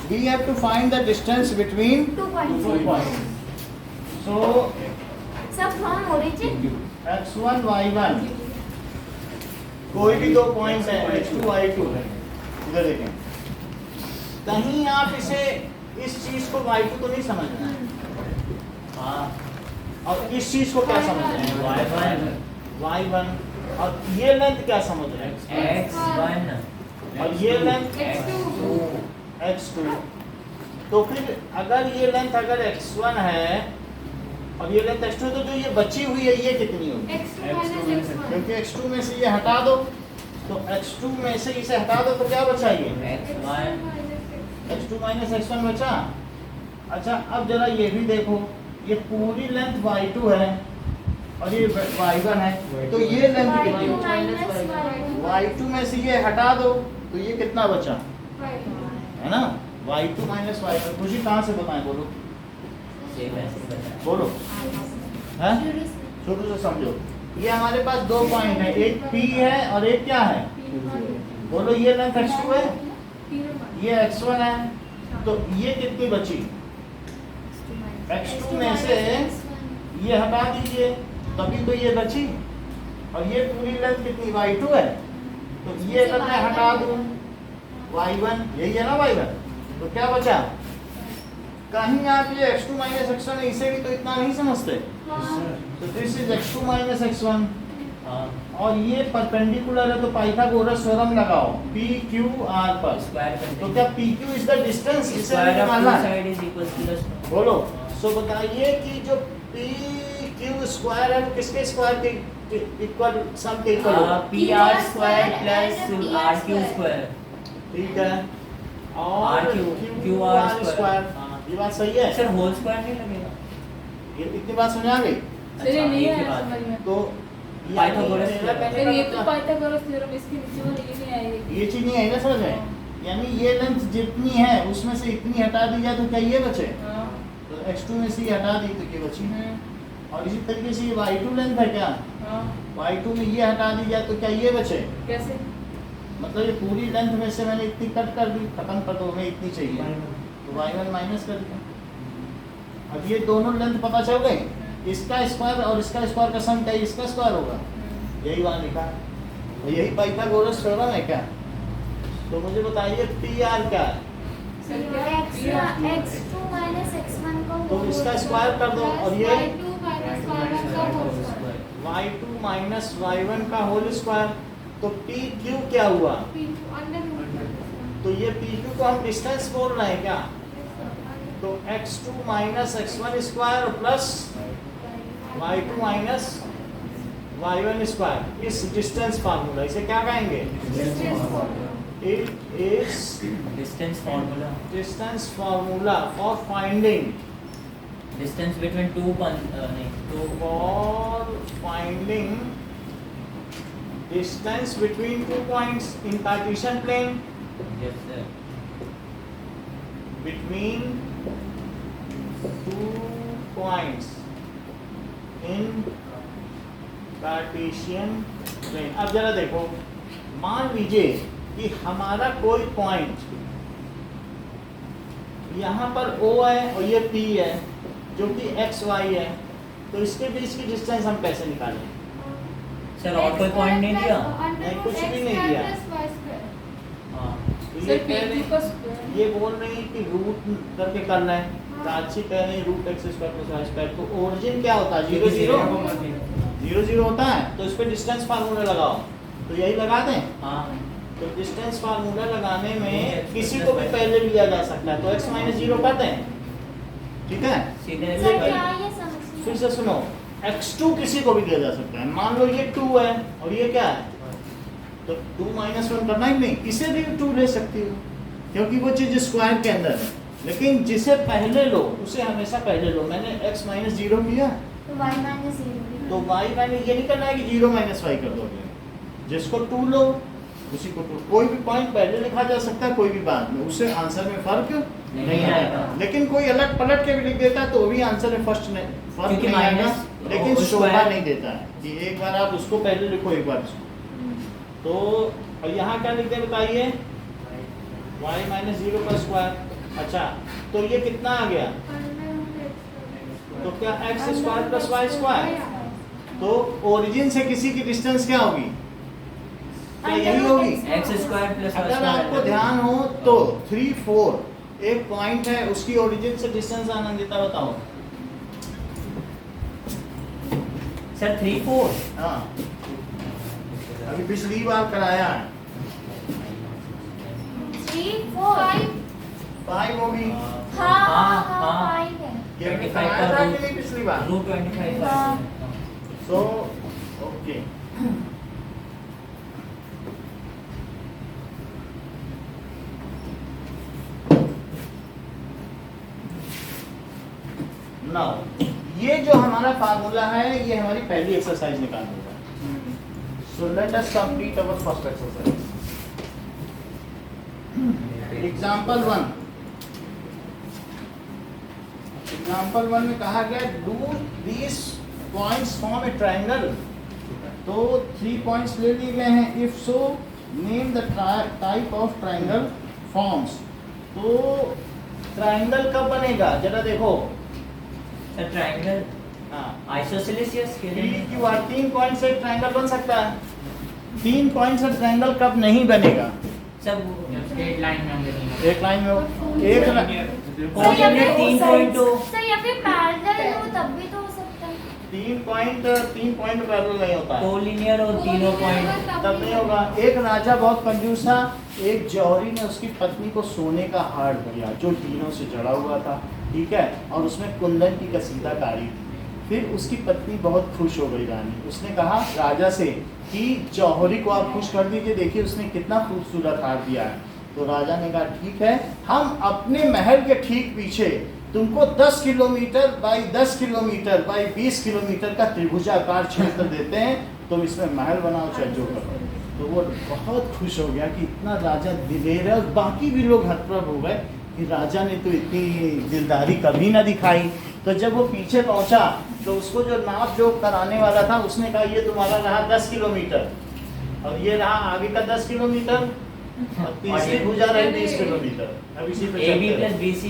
we have to find the distance between 2 two points. Points. So सब फ्रॉम ओरिजिन। x1 y1 कोई भी 2 पॉइंट्स हैं, x2 y2 इधर देखें। कहीं आप इसे इस चीज को y2 तो नहीं समझना है। हाँ, और इस चीज को क्या समझ रहे हैं? y1 और ये लेंथ क्या समझ रहे हैं? x1 और ये लेंथ x2 x2। तो फिर अगर ये लेंथ अगर x1 है और ये लेंथ x2 तो जो ये बची हुई है ये कितनी होगी? x2 minus x1 क्योंकि x2 में से ये हटा दो, तो x2 में से इसे हटा दो तो क्या बचा ये? x2 माइनस x1 बचा। अच्छा अब जरा ये भी देखो, ये पूरी लेंथ y2 है और ये y1 है, तो ये लेंथ कितनी होगी? y2 में से ये हटा दो तो ये कितना बचा, है ना? y2 minus y1। खुशी कहाँ से बताएं, बोलो बोलो, है शुरू से समझो। ये हमारे पास 2 पॉइंट है, एक P है और एक क्या है बोलो ये लेंथ x2 है, ये x1 है, तो ये कितनी बची? x2 में से ये हटा दीजिए, तभी तो ये बची। और ये पूरी लेंथ कितनी y2 है, तो ये अगर मैं हटा दूं y1, यही है ना y1, तो क्या बचा? कहीं आप ये x2 माइनस x1 है, इसे भी तो इतना नहीं समझते, तो this is x2 minus x1 और ये परपेंडिकुलर है, तो पाइथागोरस थ्योरम लगाओ PQR पर। स्क्वायर तो क्या PQ इज द डिस्टेंस, इसे स्क्वायर ऑफ निकालना टू है। Side is equal to the बोलो, सो बताइए कि जो PQ स्क्वायर है वो किसके स्क्वायर के इक्वल, सम के इक्वल होगा? PR square plus RQ square. ठीक है, और QR स्क्वायर, ये बात सही है। सर होल स्क्वायर नहीं लगेगा? ये इतनी बात समझ आ गई? चलिए नहीं एक है ही बात। समझ में। तो पाइथागोरस मेरा थ्योरम। कहने फिर ये का तो मतलब- पाइथागोरस थ्योरम, इसके नीचे वाली ये नहीं आएगी। ये चीज नहीं आई ना समझ में? यानी ये लेंथ जितनी है उसमें से इतनी हटा दी जाए तो क्या ये बचे? हाँ। तो x2 में से ये हटा दी तो ये बची। हम्म, और इसी तरीके से ये y2 लेंथ है क्या? हाँ। y2 में ये हटा दी जाए तो क्या ये बचे? कैसे? मतलब ये पूरी लेंथ में से मैंने इतनी कट कर दी, खत्म कर दो, हमें इतनी चाहिए, तो y1 माइनस कर दिया। अब ये दोनों लेंथ पता चल गई, इसका स्क्वायर और इसका स्क्वायर का सम क्या है? इसका स्क्वायर होगा, यही वहाँ लिखा, तो यही पाइथागोरस थ्योरम है क्या? तो मुझे बताइए PR क्या है? सर क्या? x2 माइनस x1 को तो इसका स्क्वायर कर दो, और ये y2 माइनस y1 का whole square. y2 minus y1 का होल स्क्वायर, तो PQ क्या हुआ? तो ये PQ को हम डिस्टेंस बोल रहे हैं क्या? तो x2 minus x1 square plus y2 minus y1 square, इस डिस्टेंस फार्मूला, इसे क्या कहेंगे? It is distance formula. Distance formula for finding, distance between two नहीं two for finding distance between 2 points in Cartesian plane, yes sir. between 2 points in Cartesian plane। अब जरा देखो, मान लीजिए कि हमारा कोई पॉइंट यहाँ पर O है और ये P है जो कि XY है, तो इसके बीच की डिस्टेंस हम कैसे निकालें? सर और कोई पॉइंट नहीं दिया? नहीं, कुछ भी नहीं दिया। हाँ तो सर ये कह रहे PQ का स्क्वायर। ये बोल रही है कि रूट करके करना है, प्राची कह रही है root x square plus Y square, तो ओरिजिन क्या होता है? 0 0 0 0 होता है, तो इस पे डिस्टेंस फार्मूला लगाओ, तो यही लगा दें। हाँ तो डिस्टेंस फार्मूला लगाने में किसी को भी पहले लिया जा सकता है, तो x माइनस 0 कर दें, ठीक है? सीधे सर क्या ये समझ फिर से सुनो, x2 किसी को भी दिया जा सकता है, मान लो ये 2 है और ये क्या है, तो 2 माइनस 1 करना ही नहीं, इसे भी 2 ले सकती हो क्योंकि वो चीज स्क्वायर के अंदर है, लेकिन जिसे पहले लो उसे हमेशा पहले लो। मैंने x माइनस 0 किया, तो y माइनस 0। तो y मैंने ये नहीं करना है कि 0 माइनस y कर दोगे, जिसको 2 लो उसी को 2, कोई भी पॉइंट पहले लिखा जा सकता है, कोई भी बाद में, उससे आंसर में फर्क नहीं आएगा। लेकिन कोई अलग पलट के भी लिख देता है तो भी आंसर में फर्स्ट नहीं फर्क क्योंकि नहीं आएगा, माइनस लेकिन और शोभा स्क्वायर- नहीं देता है कि एक बार आप उसको पहले लिखो एक बार इसको। तो और यहाँ क्या लिखते हैं बताइए? y माइनस 0 का स्क्वायर। अच्छा, तो ये कितना आ गया? तो क्या x square plus Y square, तो ओरिजिन से किसी की डिस्टेंस क्या होगी? क्या यही होगी? एक्स स्क्वायर प्लस वाई अगर आपको ध्यान हो तो 3 4 एक पॉइंट है, उसकी ओरिजिन से डिस्टेंस आनंदिता बताओ। सर 3 4 हाँ, अभी पिछली बार कराया है, 3 4 5 होगी, हाँ हाँ हाँ। 5 है। ये हमने 25 कराया का था रूट- कि नहीं पिछली बार? रूट 25 हाँ। सो ओके, नाउ ये जो हमारा फार्मूला है ये हमारी पहली एक्सरसाइज निकाल देगा। So let us complete our first exercise. Example 1, example 1 में कहा गया do this points form A triangle. तो 3 पॉइंट्स ले लिए गए हैं, if so name the type of triangle forms. तो ट्राइंगल कब बनेगा जरा देखो। सर ट्रायंगल हाँ, आइसोसेलेस या स्केलिन? PQ 3 पॉइंट से ट्राइंगल बन सकता है। 3 पॉइंट से ट्राइंगल कब नहीं बनेगा? सब स्ट्रेट लाइन में होंगे एक लाइन में हो, एक कोऑर्डिनेट 3 पॉइंट हो। सर या फिर पैरेलल हो तब भी तो हो सकता है। 3 पॉइंट पैरेलल नहीं होता है, कोलिनियर और तीनों पॉइंट। तब नहीं होगा। एक राजा बहुत कंजूस था, एक जौहरी ने उसकी पत्नी को सोने का हार दिया जो तीनों से जड़ा हुआ था, ठीक है, और उसमें कुंदन की कसीदा काढ़ी थी। फिर उसकी पत्नी बहुत खुश हो गई रानी। उसने कहा राजा से कि जौहरी को आप खुश कर दीजिए, देखिए उसने कितना खूबसूरत हार दिया है। तो राजा ने कहा ठीक है, हम अपने महल के ठीक पीछे तुमको 10 kilometre by 10 kilometre by 20 kilometre का त्रिभुजाकार क्षेत्र देते हैं, तुम इसमें महल बनाओ चाहे जो करो। तो वो बहुत खुश हो गया कि इतना राजा दिलेर है, और बाकी भी लोग हतप्रभ हो गए कि राजा ने तो इतनी दिलदारी कभी ना दिखाई। तो जब वो पीछे पहुंचा तो उसको जो नाप जोख कराने वाला था उसने कहा ये तुम्हारा रहा 10 किलोमीटर और ये रहा आगे का 10 किलोमीटर और तीसरी भुजा रही 20 किलोमीटर। अब इसी पे AB चलते plus BC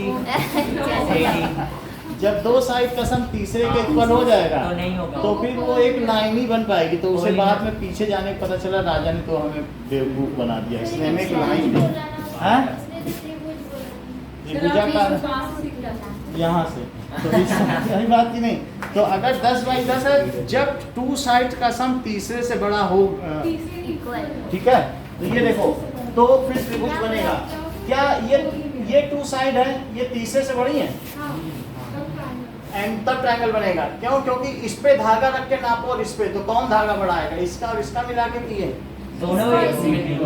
रहे। जब दो साइड का सम तीसरे के इक्वल हो जाएगा तो नहीं होगा। तो फिर वो एक लाइन ही बन पाएगी। तो उसे वही बाद ना। में पीछे जाने का पता चला राजा ने तो हमें बेवकूफ बना दिया, इसने हमें एक लाइन दी। हाँ? त्रिभुजा का यहाँ से तो यही बात की नहीं। तो अगर 10 बाई 10 है, जब 2 साइड का सम तीसरे से बड़ा हो, ठीक है, तो ये देखो तो फिर त्रिभुज बनेगा। क्या ये 2 साइड है, ये तीसरे से बड़ी है, एंड तब ट्रायंगल बनेगा। क्यों? क्योंकि इस पे धागा रख के नापो और इस पे, तो कौन धागा बढ़ाएगा? इसका और इसका मिला के किए दोनों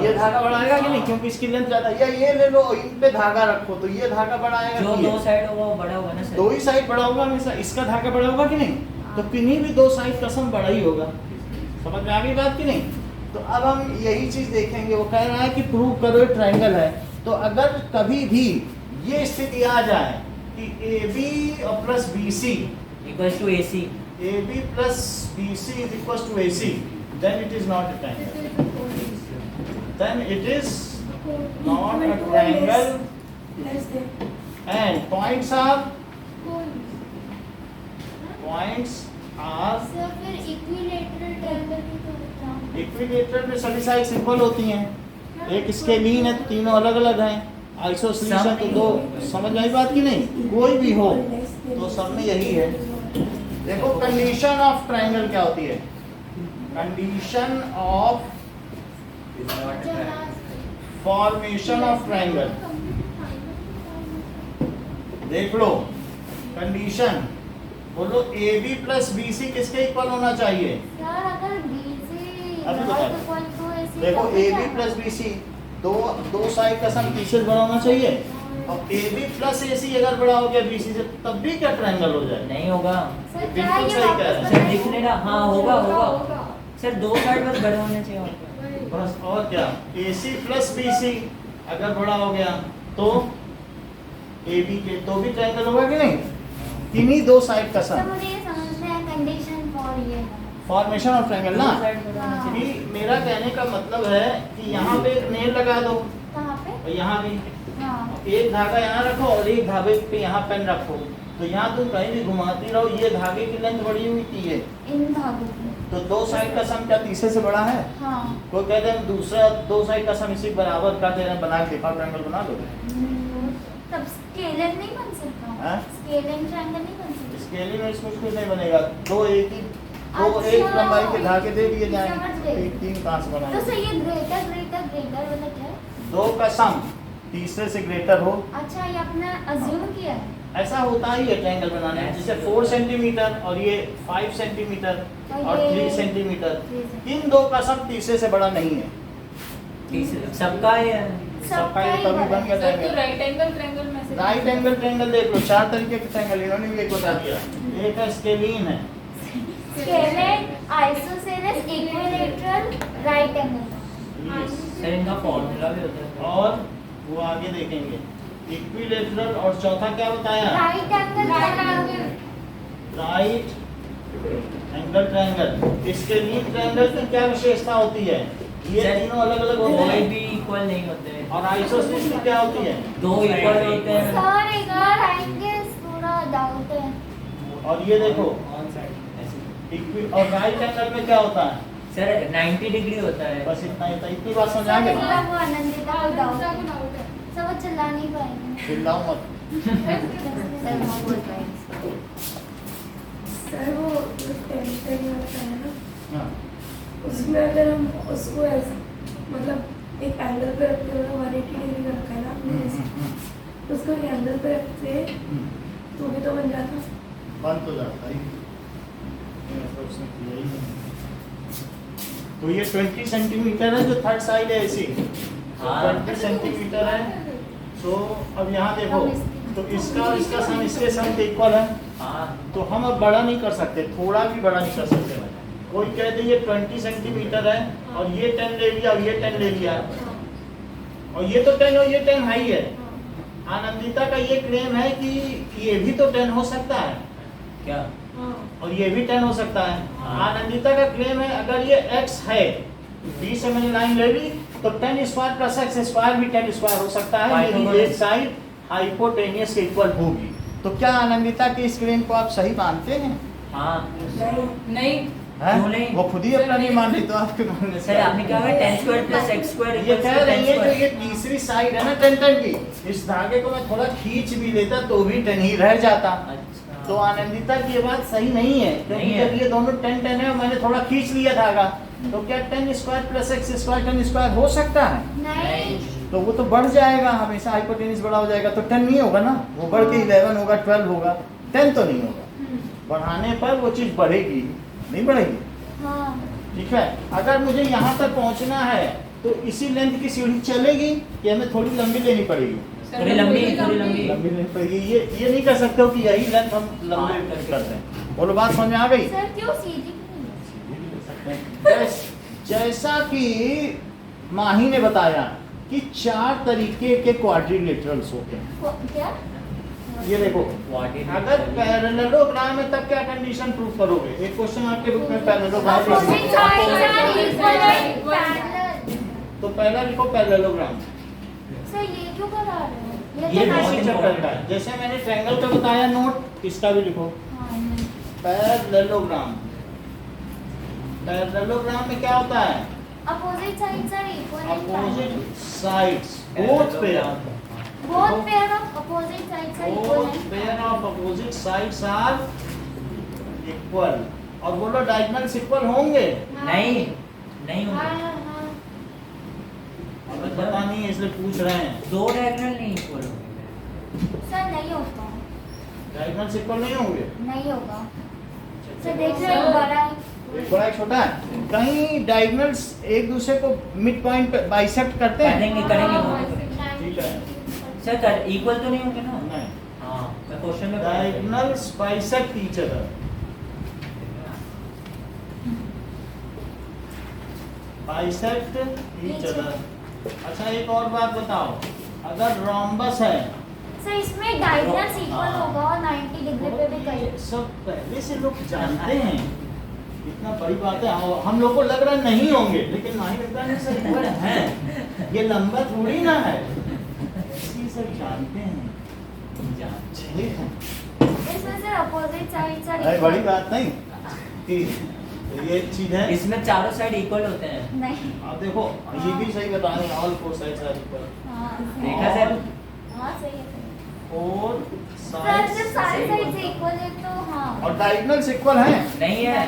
ये धागा बढ़ाएगा कि नहीं, क्योंकि इसकी लेंथ ज्यादा है। या ये ले लो इन पे धागा रखो तो ये धागा बढ़ाएगा जो कि ये? दो साइड होगा वो बड़ा होगा ना सर। दो ही साइड बड़ा होगा हमेशा, इसका धागा बड़ा होगा कि नहीं? तो किन्हीं भी 2 साइड का सम बड़ा ही होगा। समझ में आ गई बात कि नहीं? तो अब हम यही चीज देखेंगे। वो कह रहा है कि प्रूव करो ट्रायंगल है। तो अगर कभी भी ये स्थिति आ जाए कि AB plus BC equals to AC, AB plus BC is equals to AC, then it is not a triangle. Then it is not a triangle, and points are sir फिर इक्विलेटरल ट्रायंगल भी तो होता है। इक्विलेटरल में सभी साइड्स इक्वल होती हैं। एक स्केलीन है, तीनों अलग अलग हैं। आइसोसेलेस है तो दो। समझ आई बात की नहीं? कोई भी हो तो सब में यही है। देखो कंडीशन ऑफ ट्रायंगल क्या होती है? Condition of formation of triangle. देख लो कंडीशन, बोलो AB प्लस BC किसके इक्वल होना चाहिए? सर अगर BC अभी not बताओ। equal to AC देखो तो फिर AB क्या? प्लस BC दो साइड का सम तीसरे से बड़ा होना चाहिए। और AB प्लस AC अगर बड़ा हो गया BC से तब भी क्या ट्रायंगल हो जाए? नहीं होगा सर बिल्कुल क्या ये सही कह रहे हैं। वापस सर। बताइए? दिख नहीं रहा। हाँ होगा सर, दो साइड बस बड़े होने चाहिए और क्या। बस और क्या? AC प्लस BC अगर बड़ा हो गया तो AB के तो भी ट्रायंगल होगा कि नहीं? किन्हीं 2 साइड का सर सम मुझे ये समझना है कंडीशन फॉर ये फॉर्मेशन ऑफ ट्रायंगल ना। दो साइड बड़े होने चाहिए। कि मेरा कहने का मतलब है कि यहाँ पे एक नेल लगा दो कहाँ पे? और यहाँ भी हाँ एक धागा यहाँ रखो और एक धागे पे यहाँ पेन रखो, तो यहाँ तुम कहीं भी घुमाती रहो, ये धागे की लेंथ बड़ी हुई थी ये, इन धागों की। तो 2 साइड का सम क्या तीसरे से बड़ा है? हाँ कोई कहते हैं दूसरा 2 साइड का सम इसी बराबर का दे रहे हैं, बना के दिखाओ ट्रायंगल बना लो। तब स्केलर नहीं बन सकता। हाँ? स्केलिंग ट्रायंगल नहीं बन सकता। स्केली में इसमें कुछ नहीं बनेगा। दो अच्छा, एक लंबाई के धागे दे दिए जाएं, समझ गई। 3 कहाँ से तो बनाएंगे? सर ये ग्रेटर ग्रेटर ग्रेटर वाला क्या है? 2 का सम तीसरे से ग्रेटर हो, अच्छा ये अपना अज्यूम किया है। ऐसा होता ही है ट्रायंगल बनाने में। जैसे 4 सेंटीमीटर और ये 5 सेंटीमीटर और 3 सेंटीमीटर, इन 2 का सम तीसरे से बड़ा नहीं है। तीसरे सबका है। सबका ये तभी बन गया सर तो ट्रायंगल। राइट एंगल ट्रायंगल में से राइट एंगल ट्रायंगल देख लो, 4 तरीके के ट्रायंगल इन्होंने भी एक बता दिया। एक है स्केलीन है, scalene, isosceles, equilateral, right angle. Sir इनका फॉर्मूला भी होता है। और वो आगे देखेंगे इक्विलेटरल। और चौथा क्या बताया? Right angle right angle triangle. इसके लीड ट्रायंगल की क्या विशेषता होती है? ये तीनों अलग अलग होते कोई हैं भी इक्वल नहीं होते हैं। और आइसोसेलेस में क्या होती है? दो इक्वल होते हैं। सर एक बार आएंगे थोड़ा डाउट है। और ये देखो ऑन साइड और राइट एंगल में क्या होता है? सर 90 डिग्री होता है। बस इतना ही था, इतनी बात समझ आ सर गई एक ना? बार वो आनंदिता को डाउट है। डाउट है। सर वो चिल्ला नहीं पाएंगे। चिल्लाओ मत। सर वो बोल पाएंगे। सर वो जो टेंशन होता है ना, हाँ उसमें अगर हम उसको ऐसे मतलब एक एंगल पे रखते हुए 180 डिग्री का रखा है ना हमने ऐसे, तो उसको एक एंगल पे रखते तो भी तो बन जाता। बंद तो जाता ही मतलब उसने किया ही नहीं। तो ये 20 सेंटीमीटर है जो थर्ड साइड है ऐसी, हाँ। 20 सेंटीमीटर है। तो अब यहाँ देखो, तो इसका और इसका सम इसके सम के इक्वल है। हाँ तो हम अब बड़ा नहीं कर सकते, थोड़ा भी बड़ा नहीं कर सकते। कोई कहते ये 20 सेंटीमीटर है और ये 10 ले लिया और ये 10 ले लिया, और ये तो 10 और ये 10 हाई है। आनंदिता का ये क्लेम है कि ये भी तो 10 हो सकता है क्या? और ये भी 10 हो सकता है। आनंदिता का क्लेम है अगर ये x है, b से मैंने लाइन ले ली, तो 10 स्क्वायर प्लस एक्स स्क्वायर भी 10 स्क्वायर हो सकता है। मेरी एक साइड हाइपोटेनियस के इक्वल होगी। तो क्या आनंदिता के इस क्लेम को आप सही मानते हैं? हाँ नहीं हैं? क्यों नहीं? वो खुद ही अपना नहीं मान रही तो आपके मानने से सर आपने क्या कहा 10 स्क्वायर प्लस x स्क्वायर ये कह रही है जो ये तीसरी साइड है ना 10 की, इस धागे को मैं थोड़ा खींच भी लेता तो भी 10 ही रह जाता। अच्छा तो आनंदिता की ये बात सही नहीं है, क्योंकि नहीं है। जब ये दोनों 10 है और मैंने थोड़ा खींच लिया धागा, तो क्या 10 square plus x square 10 square हो सकता है? नहीं। तो वो तो बढ़ जाएगा, हमेशा हाइपोटेनिस बड़ा हो जाएगा, तो 10 नहीं होगा ना, वो बढ़ के 11 होगा, 12 होगा, 10 तो नहीं होगा। बढ़ाने पर वो चीज़ बढ़ेगी, नहीं बढ़ेगी। हाँ। ठीक है, अगर मुझे यहाँ तक पहुँचना है तो इसी लेंथ की सीढ़ी चलेगी कि हमें थोड़ी लंबी लेनी पड़ेगी? थोड़ी लंबी लंबी लेनी पड़ेगी। ये नहीं कर सकते हो कि यही लेंथ हम लंबे करते हैं। बोलो बात समझ में आ गई? सर क्यों सीधी नहीं? जैसा कि माही ने बताया कि 4 तरीके के क्वाड्रिलेटरल्स होते हैं। क्या? ये देखो, अगर पैरेललोग्राम है तब क्या कंडीशन प्रूफ करोगे? एक क्वेश्चन आपके बुक में parallelogram Opposite sides are equal and parallel. तो पहला लिखो पैरेललोग्राम। सर ये क्यों करा रहे हो? ये तो बहुत नहीं- चक्कर का है। जैसे मैंने ट्रायंगल का बताया नोट, इसका भी लिखो हाँ, नहीं। पैरेललोग्राम। पैरेललोग्राम में क्या होता है? Opposite sides are equal and opposite parallel. Sides, both pair, Both pair of opposite sides are equal both and pair parallel. of opposite sides are equal। और बोलो डायगोनल्स इक्वल होंगे? नहीं नहीं हाँ, होंगे। हाँ, हाँ। हमें पता नहीं है इसलिए पूछ रहे हैं। दो डायगोनल नहीं इक्वल होंगे। सर नहीं होगा, डायगोनल्स इक्वल नहीं होंगे? नहीं होगा। सर देख रहे हो बड़ा है। एक बड़ा एक छोटा है। कहीं डायगोनल्स एक दूसरे को मिड पॉइंट पे बाइसेक्ट करते हैं? करेंगे हाँ, वो तो करेंगे। ठीक है। सर कर इक्वल तो नहीं होंगे ना? नहीं, हाँ मैं क्वेश्चन में पढ़ा था। Diagonals bisect each other. Bisect each other. अच्छा एक और बात बताओ, अगर रोम्बस है, सर इसमें डायगोनल्स इक्वल होगा और 90 डिग्री पे भी ये करें। सब पहले से लोग जानते हैं, इतना बड़ी बात है। हम लोग को लग रहा नहीं होंगे, लेकिन माही लगता है सर इक्वल है, ये लंबा थोड़ी ना है, इसलिए सब जानते हैं। ठीक है, इसमें सर अपोजिट साइड्स आर अरे बड़ी इक्वल। बात नहीं कि ये चीज है। इसमें चारों साइड इक्वल होते हैं। नहीं। आप देखो ये भी सही बता रहे हैं, all four sides are equal. हाँ, देखा सर? हाँ सही है। फोर सर जब सारे साइड्स साइड से इक्वल है तो हाँ। और डायगोनल्स इक्वल हैं। नहीं है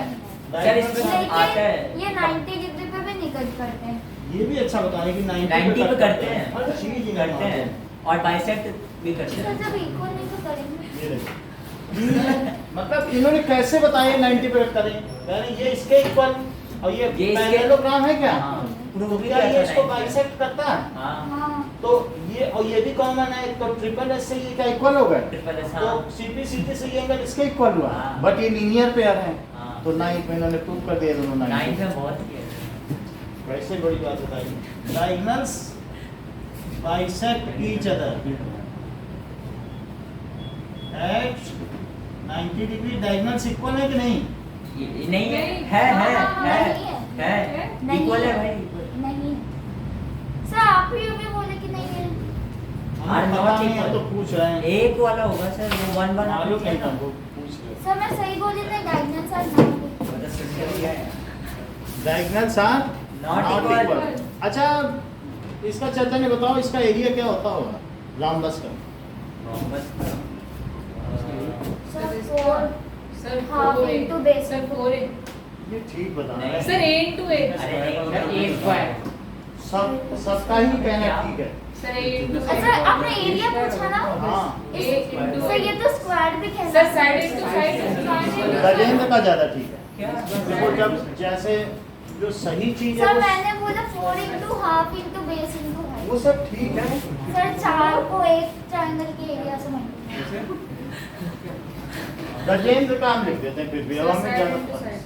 सर, इसमें आता है। लेकिन ये 90 डिग्री पे भी निकट करते हैं। ये भी अच्छा बता रहे हैं कि 90 पे करते हैं। हर चीज ही करते हैं और बाइसेक्ट भी करते सर हैं। जब इक्वल नहीं तो करेंगे। ये देखो। मतलब इन्होंने कैसे बताया 90 पे करें? कह रहे ये इसके इक्वल और ये इसके- पैरेललोग्राम है क्या? हाँ, प्रूव तो भी क्या किया ये था इसको 90 बाइसेक्ट करता है? हाँ हाँ। तो ये और ये भी कॉमन है, तो ट्रिपल एस से ये क्या इक्वल हो गए? ट्रिपल एस, तो हाँ। सीपी सीटी से ये एंगल इसके इक्वल हुआ, हाँ। बट ये लीनियर पेयर है। हाँ। तो 9 में इन्होंने प्रूव कर दिया दोनों 9 9 में बहुत किया। वैसे बड़ी बात बताई, diagonals bisect each other at 90 degree. Diagonals equal है कि नहीं? नहीं है हाँ, हाँ, है नहीं है। है नहीं इक्वल है है। भाई। आप ही अभी बोले कि नहीं है। Are पता not नहीं, हम तो equal. पूछ रहे हैं। एक वाला होगा सर, वो 1 1 मालूम नहीं हमको, पूछ रहे हैं। सर मैं सही बोली थे, डायगोनल्स आर नॉट मतलब सिंपल क्या है? Diagonals are Not equal. अच्छा, इसका चैतन्य बताओ, इसका एरिया क्या होता होगा रॉम्बस का? Rhombus का, सर 4 सर हाँ, 4 into base. सर 4 है ये ठीक बता रहे नहीं। हैं। सर 8 into 8 अरे नहीं, एक स्क्वायर सबका ही कहना ठीक है। सर 8 into अच्छा आपने एरिया पूछा ना। हाँ, 8 into सर ये तो स्क्वायर भी कहना sir side into side Gajendra का ज्यादा ठीक है। क्या? देखो जब जैसे जो सही चीज है सर वो- मैंने बोला 4 into half into base into height. वो सब ठीक है। सर 4 को एक ट्रायंगल के एरिया से मल्टीप्लाई। गजेंद्र का हम लिख देते हैं, फिर भी अब हमें साइड ज्यादा into पता साइड है।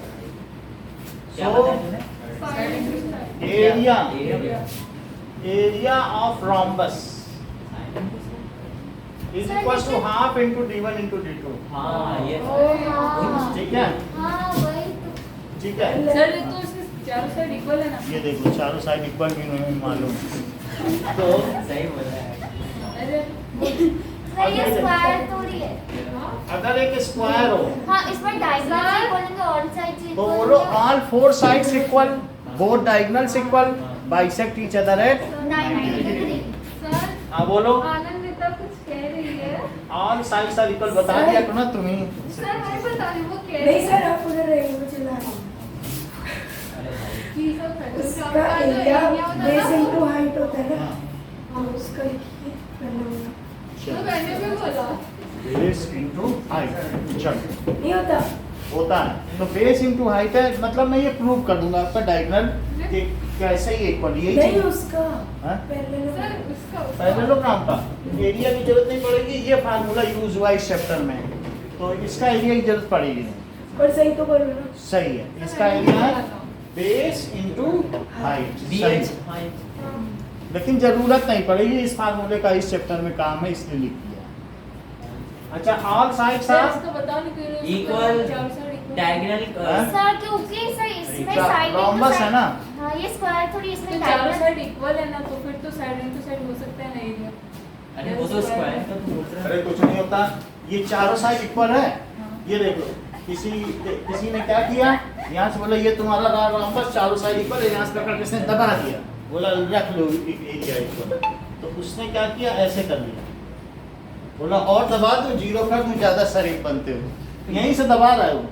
क्या So, बताया तूने? Side into side area Area. Area of rhombus is Sir, equal to लेकिन- half into d1 into d2। हाँ ये ओ हाँ ठीक है, हाँ वही तो। ठीक है। सर ये तो इसके चारों साइड इक्वल है ना ये देखो चारों साइड इक्वल भी नहीं मालूम है। तो सही बोला है। अरे सर ये स्क्वायर थोड़ी है। अगर एक स्क्वायर हो हाँ इसमें डायगोनल इक्वल होंगे, ऑल साइड्स तो इक्वल बोलो all four sides equal, both diagonals equal, bisect each other at 90 degree. Sir हाँ बोलो आनंदिता कुछ कह रही है ऑल साइड्स आर इक्वल, बता दिया करो ना तुम्ही। सर मैं बता रही हूँ वो कह नहीं रही सर आप उधर रहिए, मुझे चिल्ला रही हूँ। अरे भाई। चीज और कर उसका एरिया बेस इनटू हाइट होता है ना। हाँ, हाँ उसका लिखिए पहले वाला। तो मैंने भी बोला बेस इनटू हाइट चल नहीं होता। होता है तो बेस इनटू हाइट है, मतलब मैं ये प्रूव कर दूंगा आपका डायगोनल कि कैसे ही इक्वल यही नहीं चीज। उसका हाँ? पहले सर वाला। उसका पहले लोग नाम का एरिया की जरूरत नहीं पड़ेगी, ये फार्मूला यूज हुआ इस चैप्टर में, तो इसका एरिया की जरूरत पड़ेगी नहीं। पर सही तो बोलो ना। सही है, इसका एरिया है base into height. BH height. लेकिन जरूरत नहीं पड़ेगी, इस फार्मूले का इस चैप्टर में काम है इसलिए लिख दिया। अच्छा ऑल साइड्स सर आर इसको बताओ नहीं क्यों Equal चारों साइड इक्वल diagonal. हाँ? सर क्योंकि सर इसमें Tra- साइड rhombus है ना? हाँ ये स्क्वायर थोड़ी, इसमें तो चारों डायगोनल। साइड इक्वल है ना, तो फिर तो साइड into साइड हो सकता है ना एरिया। अरे वो तो स्क्वायर का तो बोल रहा अरे है। कुछ नहीं होता, ये चारों साइड इक्वल है। ये देखो किसी ने क्या किया, यहाँ से बोला ये तुम्हारा रॉम्बस चारों साइड इक्वल है, यहाँ से पकड़ के इसने दबा दिया, बोला रख लो एरिया इक्वल, तो उसने क्या किया ऐसे कर लिया, बोला और दबा दो जीरो कर तुम ज्यादा शरीफ बनते हो, यहीं से दबा रहा है वो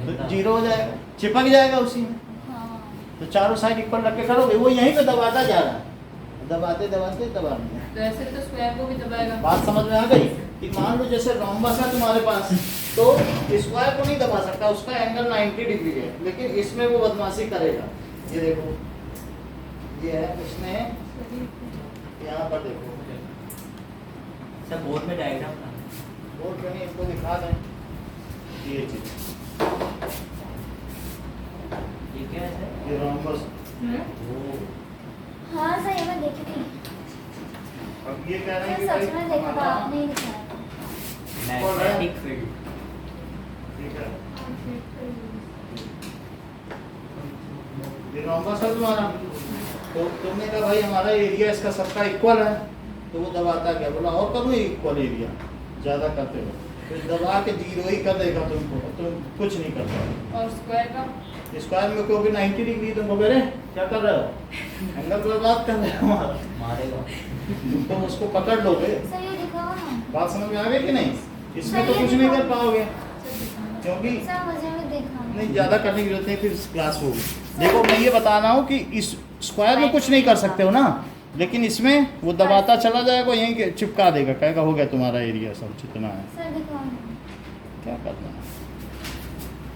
तो जीरो हो जाएगा, चिपक जाएगा उसी में। हाँ तो चारों साइड इक्वल रख के करोगे, वो यहीं पे दबाता जा रहा है, दबाते दबाते दबा दिया। तो ऐसे तो स्क्वायर को भी दबाएगा। बात समझ में आ गई कि मान लो जैसे रोम्बस है तुम्हारे पास, तो स्क्वायर को नहीं दबा सकता, उसका एंगल 90 डिग्री है, लेकिन इसमें वो बदमाशी करेगा। ये देखो ये है, इसने यहाँ पर देखो सब बोर्ड में डायग्राम था। बोर्ड पे नहीं, इसको दिखा दें ये चीज, ये क्या है? ये रोम्बस। वो हाँ सही में देखी थी। अब ये कह रहे हैं सर कि सच में देखा था, आपने ही दिखाया था। Magnetic field. ठीक है, ये रोम्बस है तुम्हारा, तो तुमने कहा भाई हमारा एरिया इसका सबका इक्वल है, तो वो दबाता क्या, बोला और करो इक्वल एरिया, ज्यादा करते हो फिर दबा के जीरो ही कर देगा तुमको, तुम कुछ नहीं कर पाओगे। और स्क्वायर का स्क्वायर में को भी 90 डिग्री तुमको कह रहे क्या कर रहे हो, एंगल पर बात कर रहे हो हमारा, मारेगा। तुम उसको पकड़ लोगे। सर ये दिखाओ ना। बात समझ में आ गई कि नहीं, इसमें तो कुछ नहीं कर पाओगे क्योंकि सर मुझे भी देखा नहीं ज्यादा करने की जरूरत नहीं, फिर क्लास होगी। देखो मैं ये बता रहा हूँ कि इस स्क्वायर में कुछ नहीं कर सकते हो ना, लेकिन इसमें वो दबाता चला जाएगा, यहीं के चिपका देगा, कहेगा हो गया तुम्हारा एरिया सब जितना है, सर दिखाओ ना। क्या करना है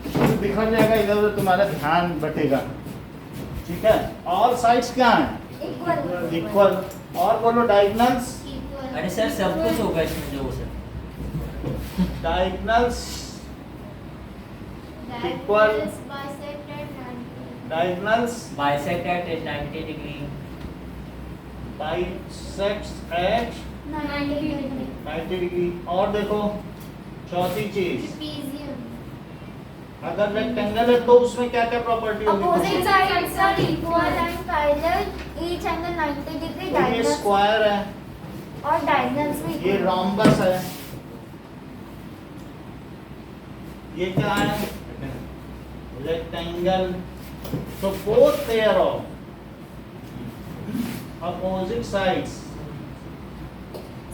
तो बिखर जाएगा इधर उधर, तुम्हारा ध्यान बटेगा। ठीक है, ऑल साइड्स क्या है इक्वल इक्वल, और बोलो डायगोनल्स, इक्वल। अरे सर सब कुछ होगा इसमें जो sir. Diagonals equal. Bisected and diagonals bisect at 90 डिग्री। Bisects at 90 degree. 90 डिग्री। और देखो चौथी चीज Trapezium. अगर रेक्टेंगल है तो उसमें क्या क्या प्रॉपर्टी होगी? Opposite sides are equal and parallel, each angle 90 degree. तो ये Diagonals स्क्वायर है, और diagonals भी ये equal. रोम्बस है, ये क्या है? रेक्टेंगल. तो both pair of opposite sides